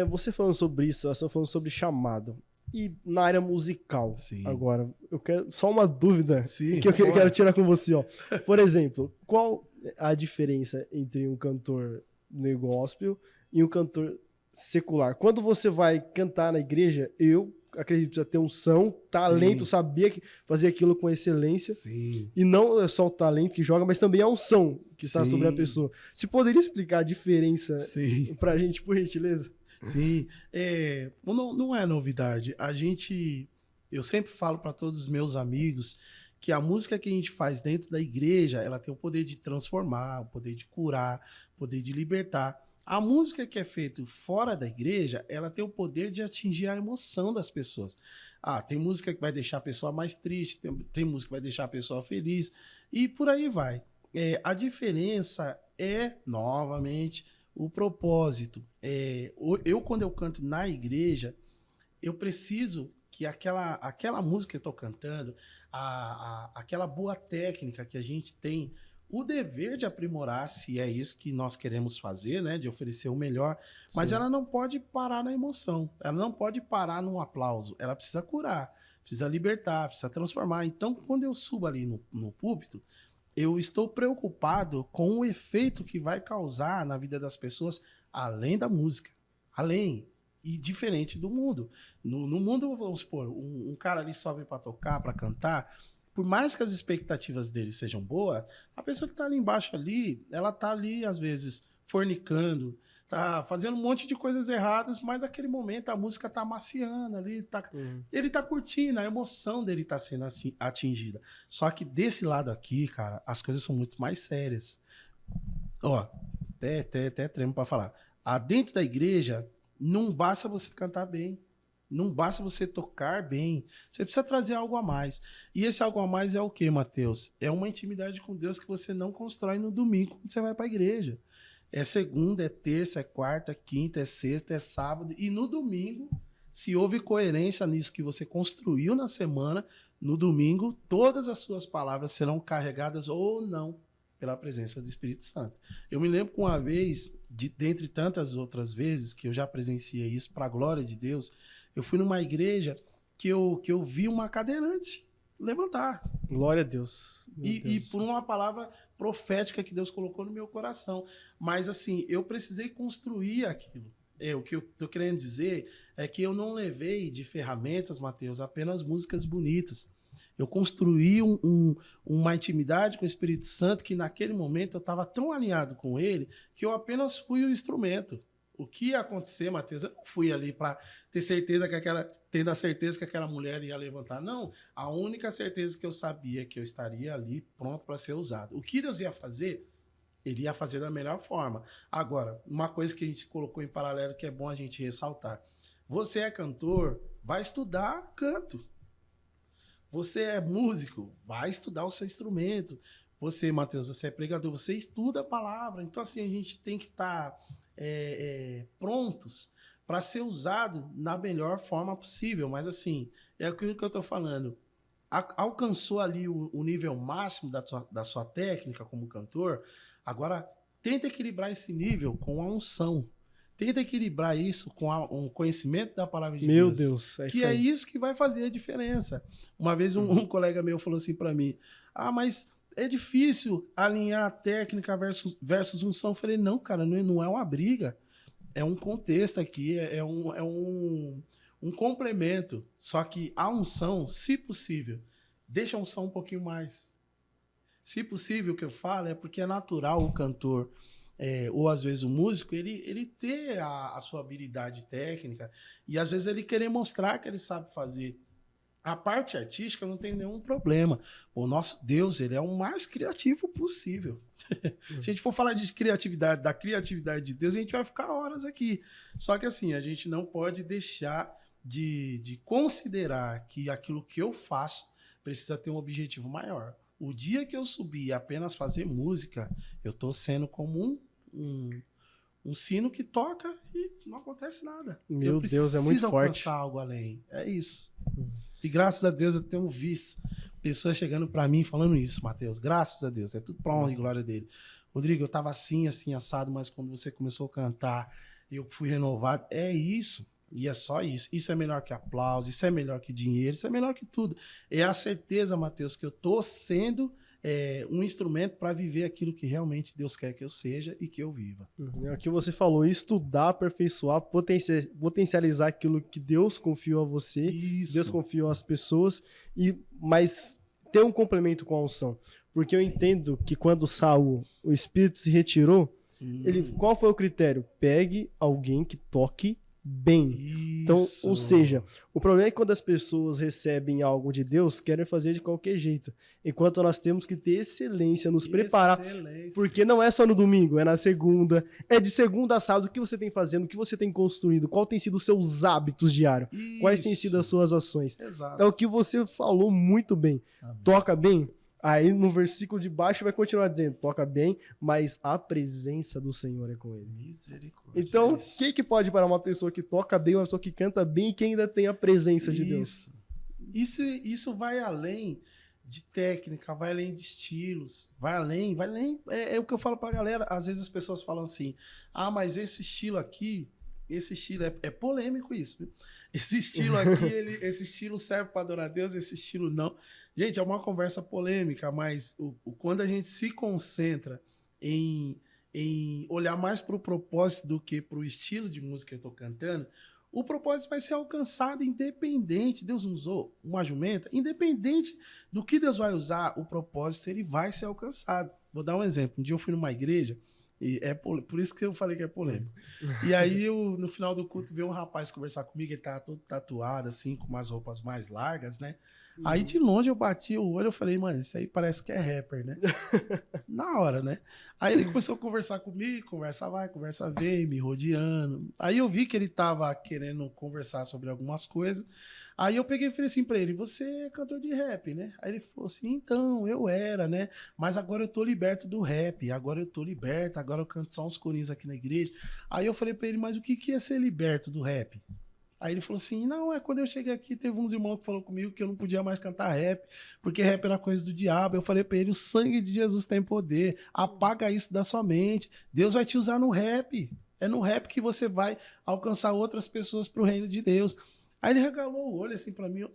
você falando sobre isso, você falando sobre chamado. E na área musical, agora, eu quero só uma dúvida que eu quero tirar com você. Ó. Por exemplo, qual a diferença entre um cantor no gospel e um cantor secular? Quando você vai cantar na igreja, eu acredito que precisa ter unção, talento, saber fazer aquilo com excelência. E não é só o talento que joga, mas também a unção que está sobre a pessoa. Você poderia explicar a diferença pra gente, por gentileza? Sim, não é novidade. Eu sempre falo para todos os meus amigos que a música que a gente faz dentro da igreja, ela tem o poder de transformar, o poder de curar, o poder de libertar. A música que é feita fora da igreja, ela tem o poder de atingir a emoção das pessoas. Tem música que vai deixar a pessoa mais triste, tem música que vai deixar a pessoa feliz, e por aí vai. A diferença é, novamente, o propósito. Quando eu canto na igreja, eu preciso que aquela música que eu estou cantando, aquela boa técnica que a gente tem, o dever de aprimorar, se é isso que nós queremos fazer, né, de oferecer o melhor, mas ela não pode parar na emoção, ela não pode parar num aplauso, ela precisa curar, precisa libertar, precisa transformar. Então, quando eu subo ali no púlpito, eu estou preocupado com o efeito que vai causar na vida das pessoas, além da música, além e diferente do mundo. No mundo, vamos supor, um cara ali sobe para tocar, para cantar, por mais que as expectativas dele sejam boas, a pessoa que está ali embaixo ali, ela está ali, às vezes, fornicando, tá fazendo um monte de coisas erradas, mas naquele momento a música está amaciando ali, ele está curtindo, a emoção dele está sendo atingida. Só que desse lado aqui, cara, as coisas são muito mais sérias. Ó, até tremo para falar. Dentro da igreja, não basta você cantar bem. Não basta você tocar bem. Você precisa trazer algo a mais. E esse algo a mais é o quê, Mateus? É uma intimidade com Deus que você não constrói no domingo quando você vai para a igreja. É segunda, é terça, é quarta, é quinta, é sexta, é sábado. E no domingo, se houve coerência nisso que você construiu na semana, no domingo, todas as suas palavras serão carregadas ou não pela presença do Espírito Santo. Eu me lembro que uma vez, dentre tantas outras vezes que eu já presenciei isso, para a glória de Deus, eu fui numa igreja que eu vi uma cadeirante levantar. Glória a Deus. E por uma palavra profética que Deus colocou no meu coração. Mas assim, eu precisei construir aquilo. O que eu estou querendo dizer é que eu não levei de ferramentas, Mateus, apenas músicas bonitas. Eu construí uma intimidade com o Espírito Santo que naquele momento eu estava tão alinhado com ele que eu apenas fui o instrumento. O que ia acontecer, Mateus? Eu não fui ali para ter certeza tendo a certeza que aquela mulher ia levantar. Não, a única certeza que eu sabia é que eu estaria ali pronto para ser usado. O que Deus ia fazer, ele ia fazer da melhor forma. Agora, uma coisa que a gente colocou em paralelo que é bom a gente ressaltar. Você é cantor, vai estudar canto. Você é músico, vai estudar o seu instrumento. Você, Mateus, você é pregador, você estuda a palavra. Então, assim, a gente tem que estar prontos para ser usado na melhor forma possível. Mas, assim, é aquilo que eu estou falando. Alcançou ali o nível máximo da sua técnica como cantor. Agora, tenta equilibrar esse nível com a unção. Tenta equilibrar isso com um conhecimento da palavra de Deus. Meu Deus. Que é isso que vai fazer a diferença. Uma vez um colega meu falou assim para mim, mas é difícil alinhar técnica versus unção. Eu falei, não, cara, não é uma briga. É um contexto aqui, é um complemento. Só que a unção, se possível, deixa a unção um pouquinho mais. Se possível, o que eu falo é porque é natural o cantor... ou às vezes o músico, ele ter a sua habilidade técnica e às vezes ele querer mostrar que ele sabe fazer. A parte artística não tem nenhum problema. O nosso Deus, ele é o mais criativo possível. Se a gente for falar de criatividade, da criatividade de Deus, a gente vai ficar horas aqui. Só que assim, a gente não pode deixar de considerar que aquilo que eu faço precisa ter um objetivo maior. O dia que eu subir e apenas fazer música, eu estou sendo como um sino que toca e não acontece nada. Meu Deus, é muito forte. Eu preciso alcançar algo além. É isso. E graças a Deus eu tenho visto pessoas chegando para mim falando isso, Mateus. Graças a Deus. É tudo pra honra e glória dele. Rodrigo, eu estava assim, assado, mas quando você começou a cantar, eu fui renovado. É isso. E é só isso. Isso é melhor que aplauso, isso é melhor que dinheiro, isso é melhor que tudo. É a certeza, Mateus, que eu estou sendo um instrumento para viver aquilo que realmente Deus quer que eu seja e que eu viva. É o que você falou, estudar, aperfeiçoar, potencializar aquilo que Deus confiou a você, Isso. Deus confiou às pessoas, mas ter um complemento com a unção. Porque eu entendo que quando Saul, o espírito se retirou, qual foi o critério? Pegue alguém que toque bem. Então, ou seja, o problema é que quando as pessoas recebem algo de Deus, querem fazer de qualquer jeito. Enquanto nós temos que ter excelência, nos preparar. Porque não é só no domingo, é na segunda. É de segunda a sábado. O que você tem fazendo, o que você tem construído, qual tem sido os seus hábitos diários, quais têm sido as suas ações. Exato. É o que você falou muito bem. Amém. Toca bem? Aí no versículo de baixo vai continuar dizendo, toca bem, mas a presença do Senhor é com ele. Misericórdia. Então, o que pode parar uma pessoa que toca bem, uma pessoa que canta bem e que ainda tem a presença de Deus? Isso vai além de técnica, vai além de estilos, vai além. É o que eu falo pra galera. Às vezes as pessoas falam assim, mas esse estilo aqui, é polêmico isso, viu? Esse estilo aqui, esse estilo serve para adorar a Deus, esse estilo não. Gente, é uma conversa polêmica, mas quando a gente se concentra em olhar mais para o propósito do que para o estilo de música que eu estou cantando, o propósito vai ser alcançado independente. Deus usou uma jumenta, independente do que Deus vai usar, o propósito ele vai ser alcançado. Vou dar um exemplo. Um dia eu fui numa igreja, e por isso que eu falei que é polêmico. E aí, no final do culto, veio um rapaz conversar comigo, ele tava todo tatuado, assim, com umas roupas mais largas, né? Aí, de longe, eu bati o olho, eu falei, mano, isso aí parece que é rapper, né? Na hora, né? Aí ele começou a conversar comigo, conversa vai, conversa vem, me rodeando. Aí eu vi que ele tava querendo conversar sobre algumas coisas. Aí eu peguei e falei assim pra ele, você é cantor de rap, né? Aí ele falou assim, então, eu era, né? Mas agora eu tô liberto do rap, agora eu tô liberto, agora eu canto só uns corinhos aqui na igreja. Aí eu falei pra ele, mas o que é ser liberto do rap? Aí ele falou assim, não, quando eu cheguei aqui, teve uns irmãos que falaram comigo que eu não podia mais cantar rap, porque rap era coisa do diabo. Eu falei pra ele, o sangue de Jesus tem poder, apaga isso da sua mente, Deus vai te usar no rap, é no rap que você vai alcançar outras pessoas pro reino de Deus. Aí ele regalou o olho assim pra mim,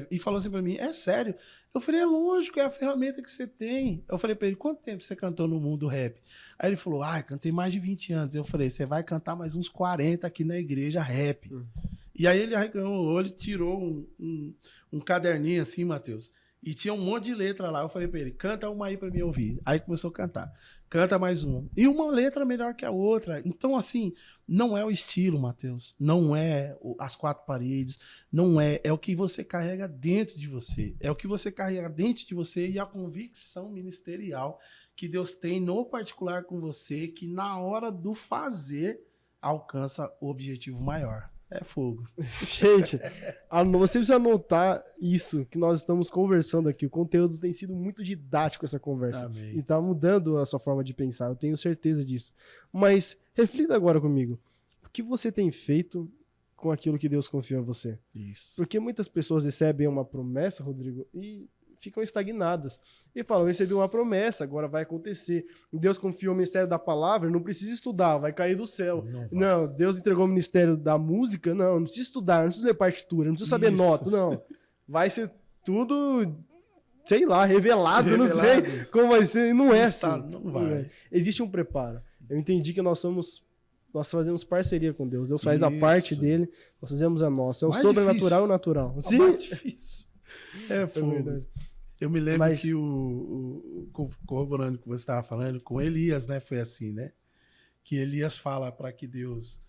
e falou assim pra mim, é sério? Eu falei, é lógico, é a ferramenta que você tem. Eu falei pra ele, quanto tempo você cantou no mundo rap? Aí ele falou, cantei mais de 20 anos. Eu falei, você vai cantar mais uns 40 aqui na igreja rap. E aí ele arregalou o olho, tirou um caderninho assim, Matheus, e tinha um monte de letra lá. Eu falei pra ele, canta uma aí pra mim ouvir. Aí começou a cantar. Canta mais uma. E uma letra melhor que a outra. Então, assim, não é o estilo, Matheus. Não é as quatro paredes. Não é. É o que você carrega dentro de você. É o que você carrega dentro de você e a convicção ministerial que Deus tem no particular com você, que na hora do fazer alcança o objetivo maior. É fogo. Gente, você precisa anotar isso que nós estamos conversando aqui. O conteúdo tem sido muito didático essa conversa. Amém. E tá mudando a sua forma de pensar, eu tenho certeza disso. Mas reflita agora comigo. O que você tem feito com aquilo que Deus confiou a você? Isso. Porque muitas pessoas recebem uma promessa, Rodrigo, e ficam estagnadas. E falam, eu recebi uma promessa, agora vai acontecer. Deus confiou o ministério da palavra, não precisa estudar, vai cair do céu. Não, Deus entregou o ministério da música, não precisa estudar, não precisa ler partitura, não precisa saber nota, não. Vai ser tudo, sei lá, revelado, não sei como vai ser. Não é assim. Não vai. Existe um preparo. Eu entendi que nós fazemos parceria com Deus. Deus faz a parte dele, nós fazemos a nossa. É o sobrenatural e o natural. Sim. É mais difícil. É fogo. Eu me lembro que corroborando o que você estava falando, com Elias, né? Foi assim, né? Que Elias fala para que Deus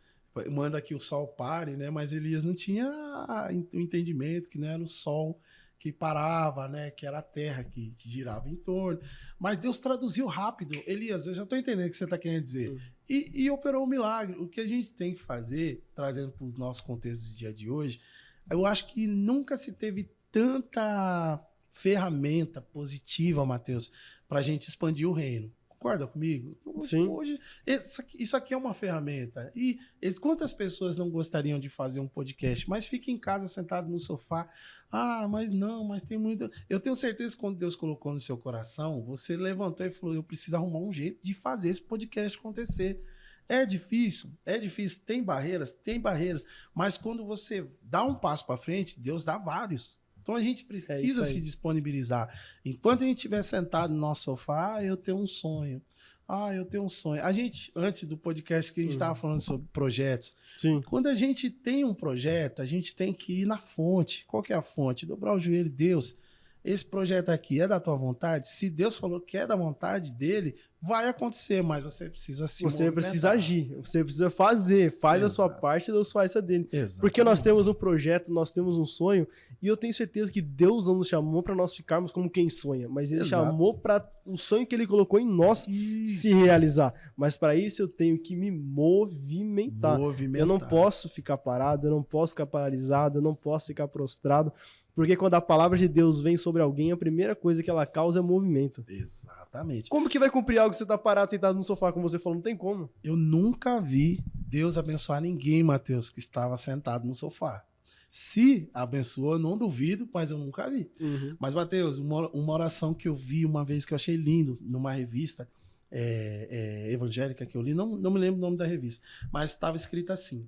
manda que o sol pare, né? Mas Elias não tinha o entendimento que não era o sol que parava, né? Que era a terra que girava em torno. Mas Deus traduziu rápido. Elias, eu já estou entendendo o que você está querendo dizer. E operou um milagre. O que a gente tem que fazer, trazendo para os nossos contextos do dia de hoje, eu acho que nunca se teve tanta ferramenta positiva, Matheus, para a gente expandir o reino. Concorda comigo? Sim. Hoje, isso aqui é uma ferramenta. E quantas pessoas não gostariam de fazer um podcast, mas fica em casa sentado no sofá. Mas tem muito. Eu tenho certeza que quando Deus colocou no seu coração, você levantou e falou, eu preciso arrumar um jeito de fazer esse podcast acontecer. É difícil, tem barreiras, mas quando você dá um passo para frente, Deus dá vários. Então a gente precisa se disponibilizar. Enquanto a gente estiver sentado no nosso sofá, eu tenho um sonho. Eu tenho um sonho. A gente, antes do podcast que a gente estava falando sobre projetos, Sim. Quando a gente tem um projeto, a gente tem que ir na fonte. Qual que é a fonte? Dobrar o joelho, Deus, esse projeto aqui é da tua vontade? Se Deus falou que é da vontade dele, vai acontecer, mas você precisa se Você movimentar. precisa agir, você precisa fazer, faz a sua parte, Deus faz a dele. Exatamente. Porque nós temos um projeto, nós temos um sonho, e eu tenho certeza que Deus não nos chamou para nós ficarmos como quem sonha, mas Ele chamou para o sonho que Ele colocou em nós se realizar. Mas para isso eu tenho que me movimentar. Eu não posso ficar parado, eu não posso ficar paralisado, eu não posso ficar prostrado, porque quando a palavra de Deus vem sobre alguém, a primeira coisa que ela causa é movimento. Exatamente. Como que vai cumprir algo que você tá parado, sentado no sofá, como você falou? Não tem como. Eu nunca vi Deus abençoar ninguém, Matheus, que estava sentado no sofá. Se abençoou, eu não duvido, mas eu nunca vi. Mas, Matheus, uma oração que eu vi uma vez que eu achei lindo, numa revista evangélica que eu li, não me lembro o nome da revista, mas estava escrito assim,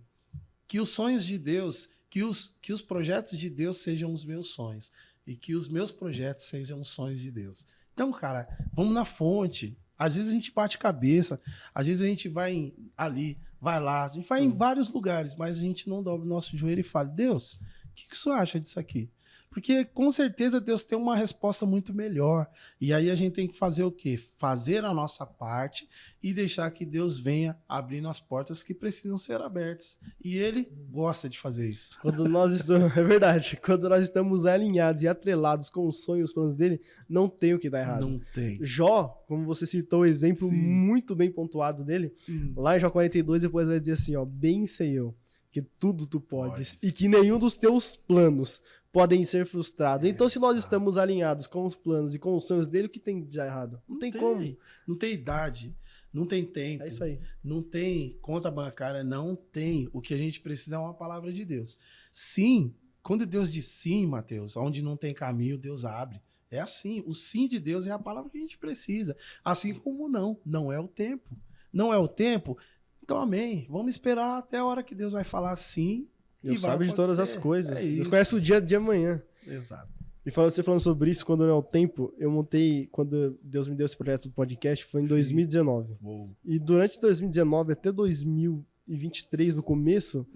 que os sonhos de Deus, que os projetos de Deus sejam os meus sonhos, e que os meus projetos sejam os sonhos de Deus. Então, cara, vamos na fonte. Às vezes a gente bate cabeça, às vezes a gente vai ali, vai lá, a gente vai em vários lugares, mas a gente não dobra o nosso joelho e fala, Deus, o que você acha disso aqui? Porque com certeza Deus tem uma resposta muito melhor. E aí a gente tem que fazer o quê? Fazer a nossa parte e deixar que Deus venha abrindo as portas que precisam ser abertas. E Ele gosta de fazer isso. Quando nós estamos, é verdade, quando nós estamos alinhados e atrelados com os sonhos e os planos dele, não tem o que dar errado. Não tem. Jó, como você citou o exemplo muito bem pontuado dele, lá em Jó 42 depois vai dizer assim, ó, bem sei eu, que tudo tu podes e que nenhum dos teus planos podem ser frustrados. Então, se nós estamos alinhados com os planos e com os sonhos dele, o que tem de errado? Não tem como. Não tem idade, não tem tempo. É isso aí. Não tem conta bancária, não tem. O que a gente precisa é uma palavra de Deus. Sim, quando Deus diz sim, Matheus, onde não tem caminho, Deus abre. É assim, o sim de Deus é a palavra que a gente precisa. Assim como não é o tempo. Não é o tempo, então amém. Vamos esperar até a hora que Deus vai falar sim. Deus sabe de todas as coisas. É Deus conhece o dia de amanhã. Exato. E você falando sobre isso, quando não é o tempo, eu montei, quando Deus me deu esse projeto do podcast, foi em 2019. Uou. E durante 2019 até 2023, no começo,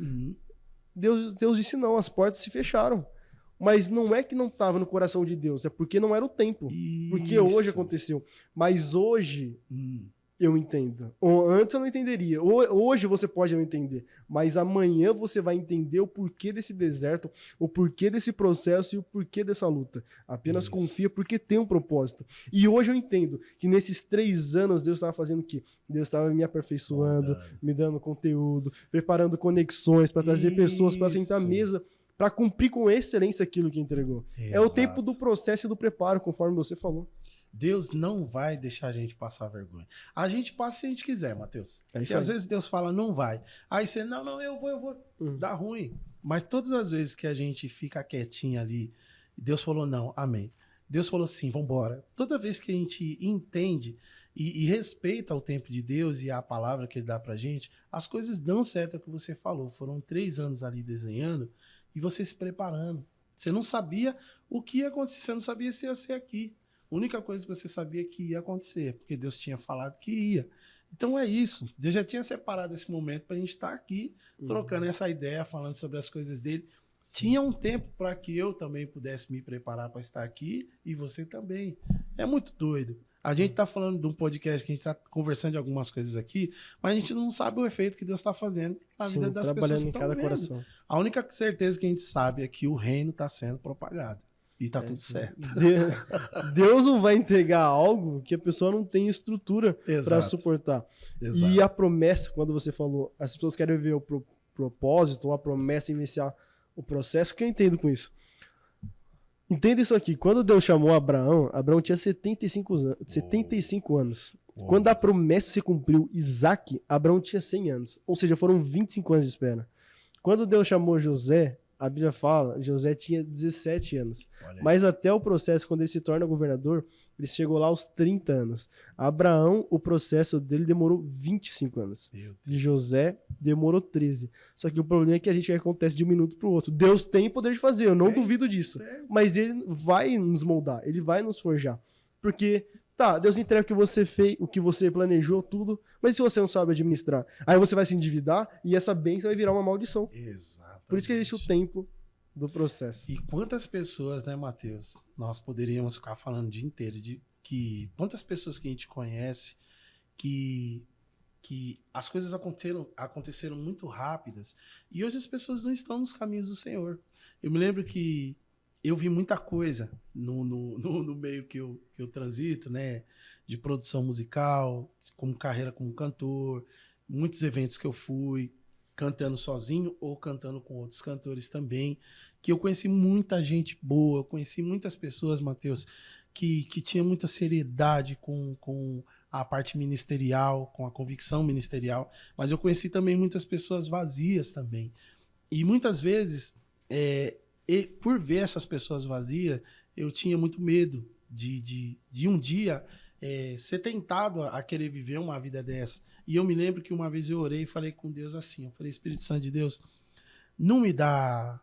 Deus disse não, as portas se fecharam. Mas não é que não estava no coração de Deus, é porque não era o tempo. Isso. Porque hoje aconteceu. Mas hoje eu entendo. Antes eu não entenderia. Hoje você pode não entender. Mas amanhã você vai entender o porquê desse deserto, o porquê desse processo e o porquê dessa luta. Apenas confia porque tem um propósito. E hoje eu entendo que nesses 3 anos Deus estava fazendo o quê? Deus estava me aperfeiçoando, me dando conteúdo, preparando conexões para trazer pessoas para sentar à mesa, para cumprir com excelência aquilo que entregou. Exato. É o tempo do processo e do preparo, conforme você falou. Deus não vai deixar a gente passar vergonha. A gente passa se a gente quiser, Matheus. E às vezes Deus fala, não vai. Aí você, não, eu vou. Dá ruim. Mas todas as vezes que a gente fica quietinho ali, Deus falou não, amém. Deus falou sim, vambora. Toda vez que a gente entende e respeita o tempo de Deus e a palavra que Ele dá pra gente, as coisas dão certo, é o que você falou. Foram 3 anos ali desenhando e você se preparando. Você não sabia o que ia acontecer, você não sabia se ia ser aqui. A única coisa que você sabia que ia acontecer, porque Deus tinha falado que ia. Então é isso. Deus já tinha separado esse momento para a gente estar aqui, trocando essa ideia, falando sobre as coisas dele. Tinha um tempo para que eu também pudesse me preparar para estar aqui e você também. É muito doido. A gente está falando de um podcast que a gente está conversando de algumas coisas aqui, mas a gente não sabe o efeito que Deus está fazendo na vida das pessoas que estão vendo. Coração. A única certeza que a gente sabe é que o reino está sendo propagado. E tá tudo certo. Deus não vai entregar algo que a pessoa não tem estrutura para suportar. Exato. E a promessa, quando você falou, as pessoas querem ver o propósito ou a promessa iniciar o processo, o que eu entendo com isso? Entenda isso aqui. Quando Deus chamou Abraão tinha 75 anos. Quando a promessa se cumpriu, Isaac, Abraão tinha 100 anos. Ou seja, foram 25 anos de espera. Quando Deus chamou José, a Bíblia fala, José tinha 17 anos. Mas até o processo, quando ele se torna governador, ele chegou lá aos 30 anos. Abraão, o processo dele demorou 25 anos. De José, demorou 13. Só que o problema é que a gente acontece de um minuto para o outro. Deus tem poder de fazer, eu não duvido disso. Mas ele vai nos moldar, ele vai nos forjar. Porque, Deus entrega o que você fez, o que você planejou, tudo, mas se você não sabe administrar? Aí você vai se endividar e essa bênção vai virar uma maldição. Exato. Por isso que existe o tempo do processo. E quantas pessoas, né, Matheus? Nós poderíamos ficar falando o dia inteiro de que quantas pessoas que a gente conhece que as coisas aconteceram muito rápidas e hoje as pessoas não estão nos caminhos do Senhor. Eu me lembro que eu vi muita coisa no meio que eu transito, né? De produção musical, como carreira como cantor, muitos eventos que eu fui, cantando sozinho ou cantando com outros cantores também, que eu conheci muita gente boa, eu conheci muitas pessoas, Matheus, que tinha muita seriedade com a parte ministerial, com a convicção ministerial, mas eu conheci também muitas pessoas vazias também. E muitas vezes, por ver essas pessoas vazias, eu tinha muito medo de um dia ser tentado a querer viver uma vida dessa. E eu me lembro que uma vez eu orei e falei com Deus assim, eu falei, Espírito Santo de Deus, não me dá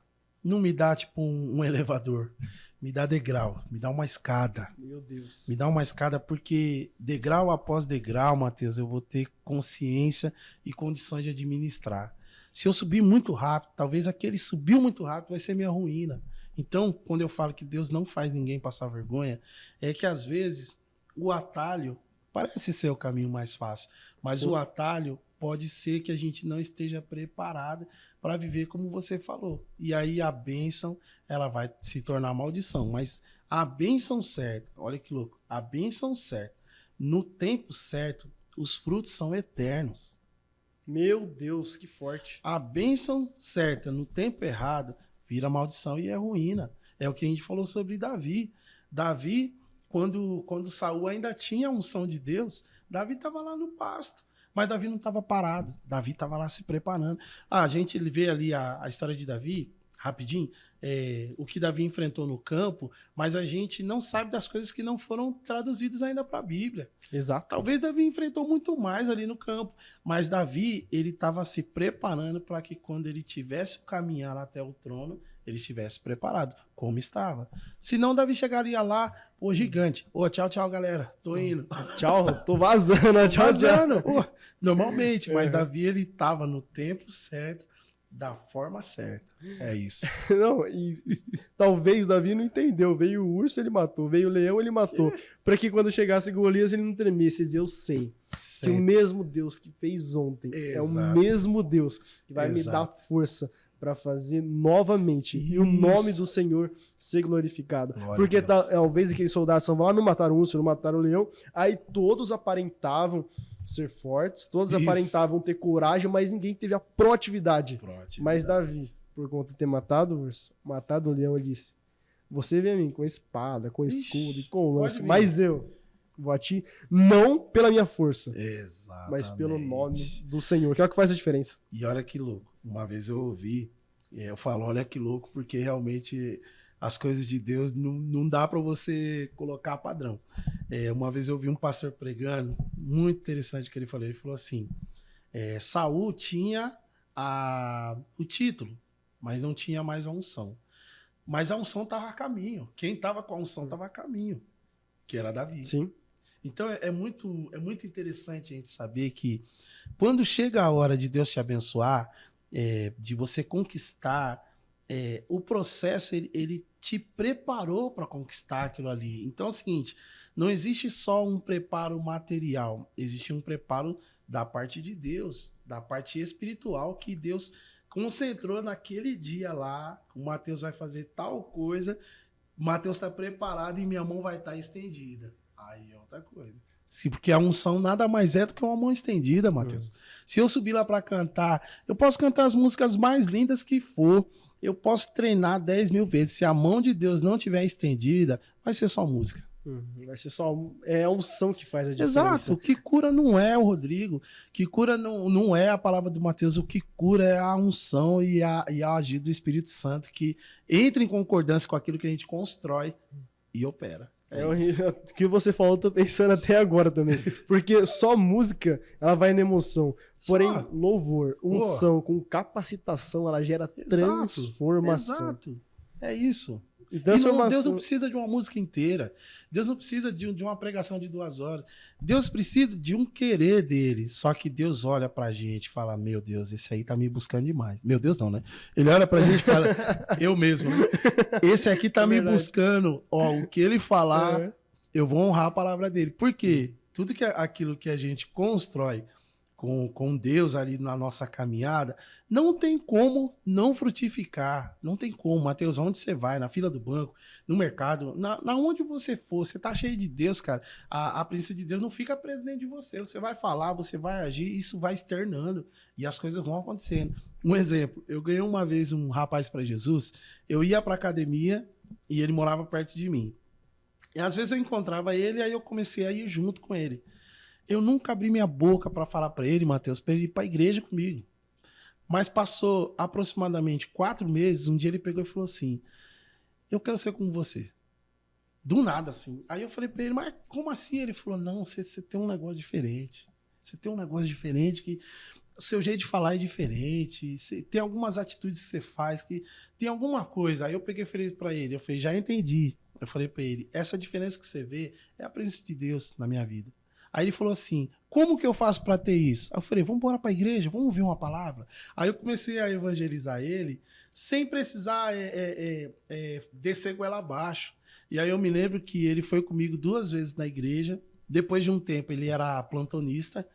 tipo um elevador, me dá degrau, me dá uma escada. Meu Deus. Me dá uma escada porque degrau após degrau, Matheus, eu vou ter consciência e condições de administrar. Se eu subir muito rápido, talvez aquele subiu muito rápido vai ser minha ruína. Então, quando eu falo que Deus não faz ninguém passar vergonha, é que às vezes o atalho parece ser o caminho mais fácil, mas Sim. O atalho pode ser que a gente não esteja preparado para viver como você falou. E aí a bênção, ela vai se tornar maldição. Mas a bênção certa, olha que louco, a bênção certa, no tempo certo, os frutos são eternos. Meu Deus, que forte. A bênção certa, no tempo errado, vira maldição e é ruína. É o que a gente falou sobre Davi. Davi, quando Saul ainda tinha a unção de Deus, Davi estava lá no pasto. Mas Davi não estava parado. Davi estava lá se preparando. A gente vê ali a história de Davi, rapidinho, o que Davi enfrentou no campo, mas a gente não sabe das coisas que não foram traduzidas ainda para a Bíblia. Exato. Talvez Davi enfrentou muito mais ali no campo, mas Davi, ele estava se preparando para que quando ele tivesse o caminhar até o trono, ele estivesse preparado, como estava. Senão, Davi chegaria lá, pô, gigante. Ô, tchau, tchau, galera. Tô indo. Tchau, tô vazando. Tchau, vazando. Tchau. Normalmente, mas Davi, ele estava no tempo certo, da forma certa. É isso. Não, e talvez Davi não entendeu. Veio o urso, ele matou. Veio o leão, ele matou. Para que quando chegasse Golias, ele não tremesse. Ele dizia, eu sei que o mesmo Deus que fez ontem é o mesmo Deus que vai me dar força para fazer novamente e o nome do Senhor ser glorificado. Glória porque talvez aqueles soldados lá não mataram o urso, não mataram o leão, aí todos aparentavam ser fortes, todos aparentavam ter coragem, mas ninguém teve a proatividade. Mas Davi, por conta de ter matado o urso, matado o leão, ele disse, você vem a mim com espada, com escudo e com lança, mas eu vou a ti, não pela minha força, mas pelo nome do Senhor, que é o que faz a diferença. E olha que louco, uma vez eu ouvi, eu falo, olha que louco, porque realmente as coisas de Deus não dá para você colocar padrão. Uma vez eu ouvi um pastor pregando, muito interessante que ele falou assim, Saul tinha o título, mas não tinha mais a unção. Mas a unção estava a caminho, quem estava com a unção estava a caminho, que era Davi. Sim. Então é muito interessante a gente saber que quando chega a hora de Deus te abençoar, de você conquistar, o processo ele te preparou para conquistar aquilo ali. Então é o seguinte, não existe só um preparo material, existe um preparo da parte de Deus, da parte espiritual que Deus concentrou naquele dia lá, o Mateus vai fazer tal coisa, o Mateus está preparado e minha mão vai estar estendida. Aí é outra coisa. Sim, porque a unção nada mais é do que uma mão estendida, Matheus. Se eu subir lá para cantar, eu posso cantar as músicas mais lindas que for, eu posso treinar 10 mil vezes. Se a mão de Deus não estiver estendida, vai ser só música. Vai ser só a unção que faz a diferença. Exato. O que cura não é o Rodrigo, o que cura não é a palavra do Mateus, o que cura é a unção e a agir do Espírito Santo que entra em concordância com aquilo que a gente constrói e opera. O que você falou, eu tô pensando até agora também. Porque só música, ela vai na emoção. Porém, louvor, unção, com capacitação, ela gera transformação. Exato. É isso. E Deus não precisa de uma música inteira. Deus não precisa de uma pregação de 2 horas. Deus precisa de um querer dele. Só que Deus olha pra gente e fala, meu Deus, esse aí tá me buscando demais. Meu Deus não, né? Ele olha pra gente e fala, eu mesmo, né? Esse aqui tá me buscando. Ó, o que ele falar, eu vou honrar a palavra dele. Por quê? tudo que aquilo que a gente constrói com Deus ali na nossa caminhada, não tem como não frutificar. Não tem como. Mateus, onde você vai? Na fila do banco, no mercado, na onde você for, você tá cheio de Deus, cara. A presença de Deus não fica presa dentro de você. Você vai falar, você vai agir, isso vai externando e as coisas vão acontecendo. Um exemplo, eu ganhei uma vez um rapaz para Jesus, eu ia pra academia e ele morava perto de mim. E às vezes eu encontrava ele e aí eu comecei a ir junto com ele. Eu nunca abri minha boca para falar para ele, Mateus, para ele ir para a igreja comigo. Mas passou aproximadamente 4 meses, um dia ele pegou e falou assim, eu quero ser como você. Do nada, assim. Aí eu falei para ele, mas como assim? Ele falou, não, você tem um negócio diferente. Você tem um negócio diferente que o seu jeito de falar é diferente. Tem algumas atitudes que você faz que tem alguma coisa. Aí eu peguei e falei para ele, eu falei, já entendi. Eu falei para ele, essa diferença que você vê é a presença de Deus na minha vida. Aí ele falou assim, como que eu faço para ter isso? Aí eu falei, vamos embora para a igreja, vamos ouvir uma palavra. Aí eu comecei a evangelizar ele, sem precisar descer goela abaixo. E aí eu me lembro que ele foi comigo 2 vezes na igreja. Depois de um tempo, ele era plantonista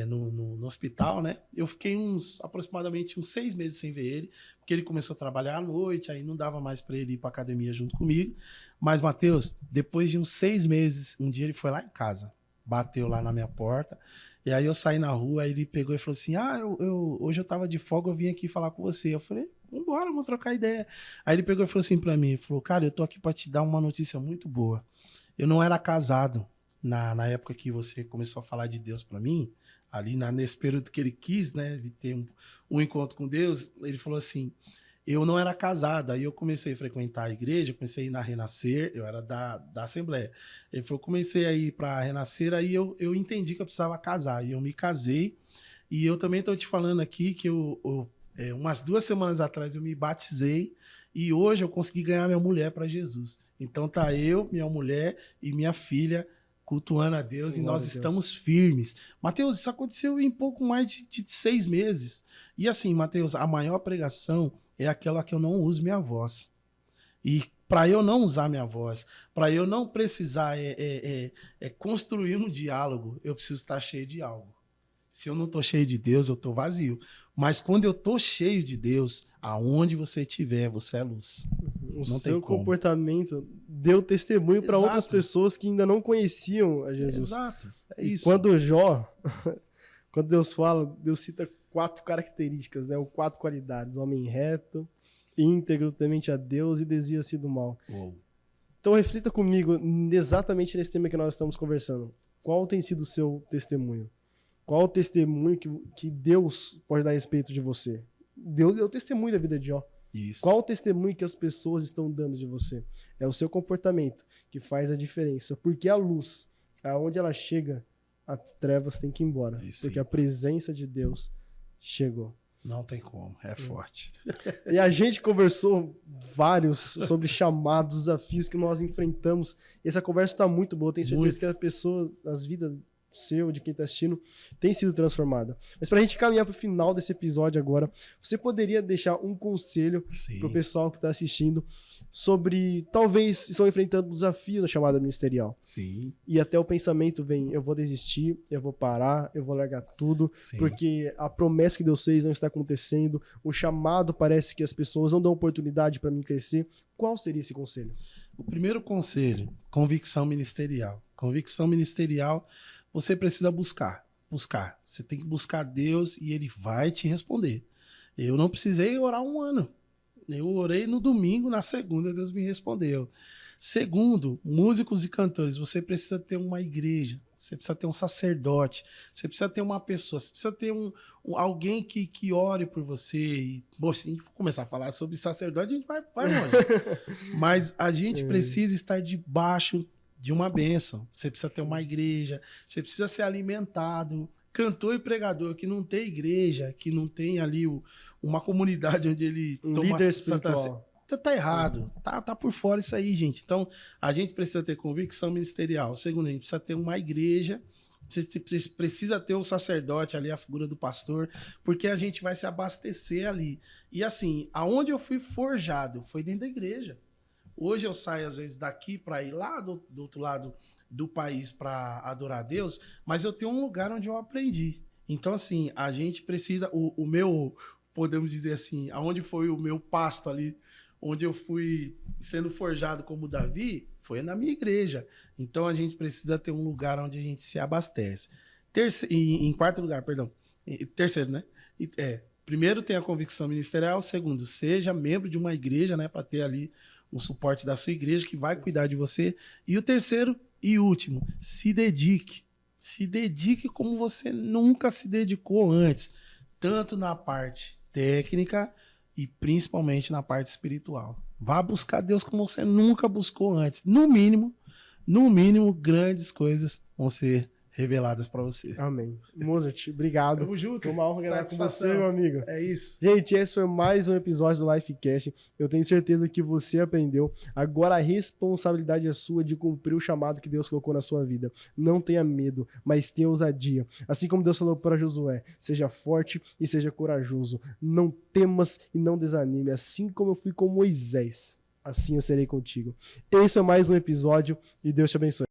no hospital, né? Eu fiquei aproximadamente uns 6 meses sem ver ele, porque ele começou a trabalhar à noite, aí não dava mais para ele ir para academia junto comigo. Mas, Mateus, depois de uns 6 meses, um dia ele foi lá em casa. Bateu lá na minha porta, e aí eu saí na rua, aí ele pegou e falou assim, hoje eu tava de folga, eu vim aqui falar com você. Eu falei, vambora, vamos trocar ideia. Aí ele pegou e falou assim pra mim, falou, cara, eu tô aqui pra te dar uma notícia muito boa. Eu não era casado na época que você começou a falar de Deus pra mim, ali nesse período que ele quis, né, ter um encontro com Deus, ele falou assim, eu não era casado, aí eu comecei a frequentar a igreja, comecei a ir na Renascer, eu era da Assembleia. Ele falou, comecei a ir para a Renascer, aí eu entendi que eu precisava casar, e eu me casei, e eu também estou te falando aqui que umas 2 semanas atrás eu me batizei, e hoje eu consegui ganhar minha mulher para Jesus. Então tá eu, minha mulher e minha filha cultuando a Deus, e nós estamos firmes. Mateus, isso aconteceu em pouco mais de 6 meses. E assim, Mateus, a maior pregação é aquela que eu não uso minha voz. E para eu não usar minha voz, para eu não precisar construir um diálogo, eu preciso estar cheio de algo. Se eu não estou cheio de Deus, eu estou vazio. Mas quando eu estou cheio de Deus, aonde você estiver, você é luz. O seu comportamento deu testemunho para outras pessoas que ainda não conheciam a Jesus. Exato. É isso. Quando quando Deus fala, Deus cita 4 características, né? Ou 4 qualidades. Homem reto, íntegro, temente a Deus e desvia-se do mal. Uou. Então reflita comigo exatamente nesse tema que nós estamos conversando. Qual tem sido o seu testemunho? Qual o testemunho que Deus pode dar a respeito de você? Deus é o testemunho da vida de Jó. Isso. Qual o testemunho que as pessoas estão dando de você? É o seu comportamento que faz a diferença. Porque a luz, aonde ela chega, as trevas têm que ir embora. Isso. Porque a presença de Deus chegou. Não tem como, é forte. E a gente conversou vários sobre chamados, desafios que nós enfrentamos. E essa conversa está muito boa. Eu tenho certeza que a pessoa, as vidas seu, de quem está assistindo, tem sido transformada. Mas para a gente caminhar para o final desse episódio agora, você poderia deixar um conselho para o pessoal que está assistindo sobre, talvez, estão enfrentando um desafio na chamada ministerial. Sim. E até o pensamento vem, eu vou desistir, eu vou parar, eu vou largar tudo, Sim. porque a promessa que Deus fez não está acontecendo, o chamado parece que as pessoas não dão oportunidade para mim crescer. Qual seria esse conselho? O primeiro conselho, convicção ministerial. Convicção ministerial, você precisa buscar. Você tem que buscar Deus e Ele vai te responder. Eu não precisei orar 1 ano. Eu orei no domingo, na segunda Deus me respondeu. Segundo, músicos e cantores, você precisa ter uma igreja, você precisa ter um sacerdote, você precisa ter uma pessoa, você precisa ter alguém que ore por você. E, poxa, a gente for começar a falar sobre sacerdote, a gente vai longe. Mas a gente precisa estar debaixo de uma bênção. Você precisa ter uma igreja, você precisa ser alimentado. Cantor e pregador que não tem igreja, que não tem ali uma comunidade onde ele toma líder espiritual. Tá errado. Tá por fora isso aí, gente. Então, a gente precisa ter convicção ministerial. Segundo, a gente precisa ter uma igreja. Você precisa ter o sacerdote ali, a figura do pastor, porque a gente vai se abastecer ali. E assim, aonde eu fui forjado foi dentro da igreja. Hoje eu saio, às vezes, daqui para ir lá do outro lado do país para adorar a Deus, mas eu tenho um lugar onde eu aprendi. Então, assim, a gente precisa... O meu, podemos dizer assim, aonde foi o meu pasto ali, onde eu fui sendo forjado como Davi, foi na minha igreja. Então, a gente precisa ter um lugar onde a gente se abastece. Em quarto lugar, perdão. Terceiro, né? Primeiro, tem a convicção ministerial. Segundo, seja membro de uma igreja, né? Para ter ali o suporte da sua igreja, que vai cuidar de você. E o terceiro e último, se dedique. Se dedique como você nunca se dedicou antes. Tanto na parte técnica e principalmente na parte espiritual. Vá buscar Deus como você nunca buscou antes. No mínimo, grandes coisas vão ser reveladas para você. Amém. Mozart, obrigado. Tamo junto. Foi uma honra gravar com você, meu amigo. É isso. Gente, esse foi mais um episódio do Lifecast. Eu tenho certeza que você aprendeu. Agora a responsabilidade é sua de cumprir o chamado que Deus colocou na sua vida. Não tenha medo, mas tenha ousadia. Assim como Deus falou para Josué, seja forte e seja corajoso. Não temas e não desanime. Assim como eu fui com Moisés, assim eu serei contigo. Esse é mais um episódio e Deus te abençoe.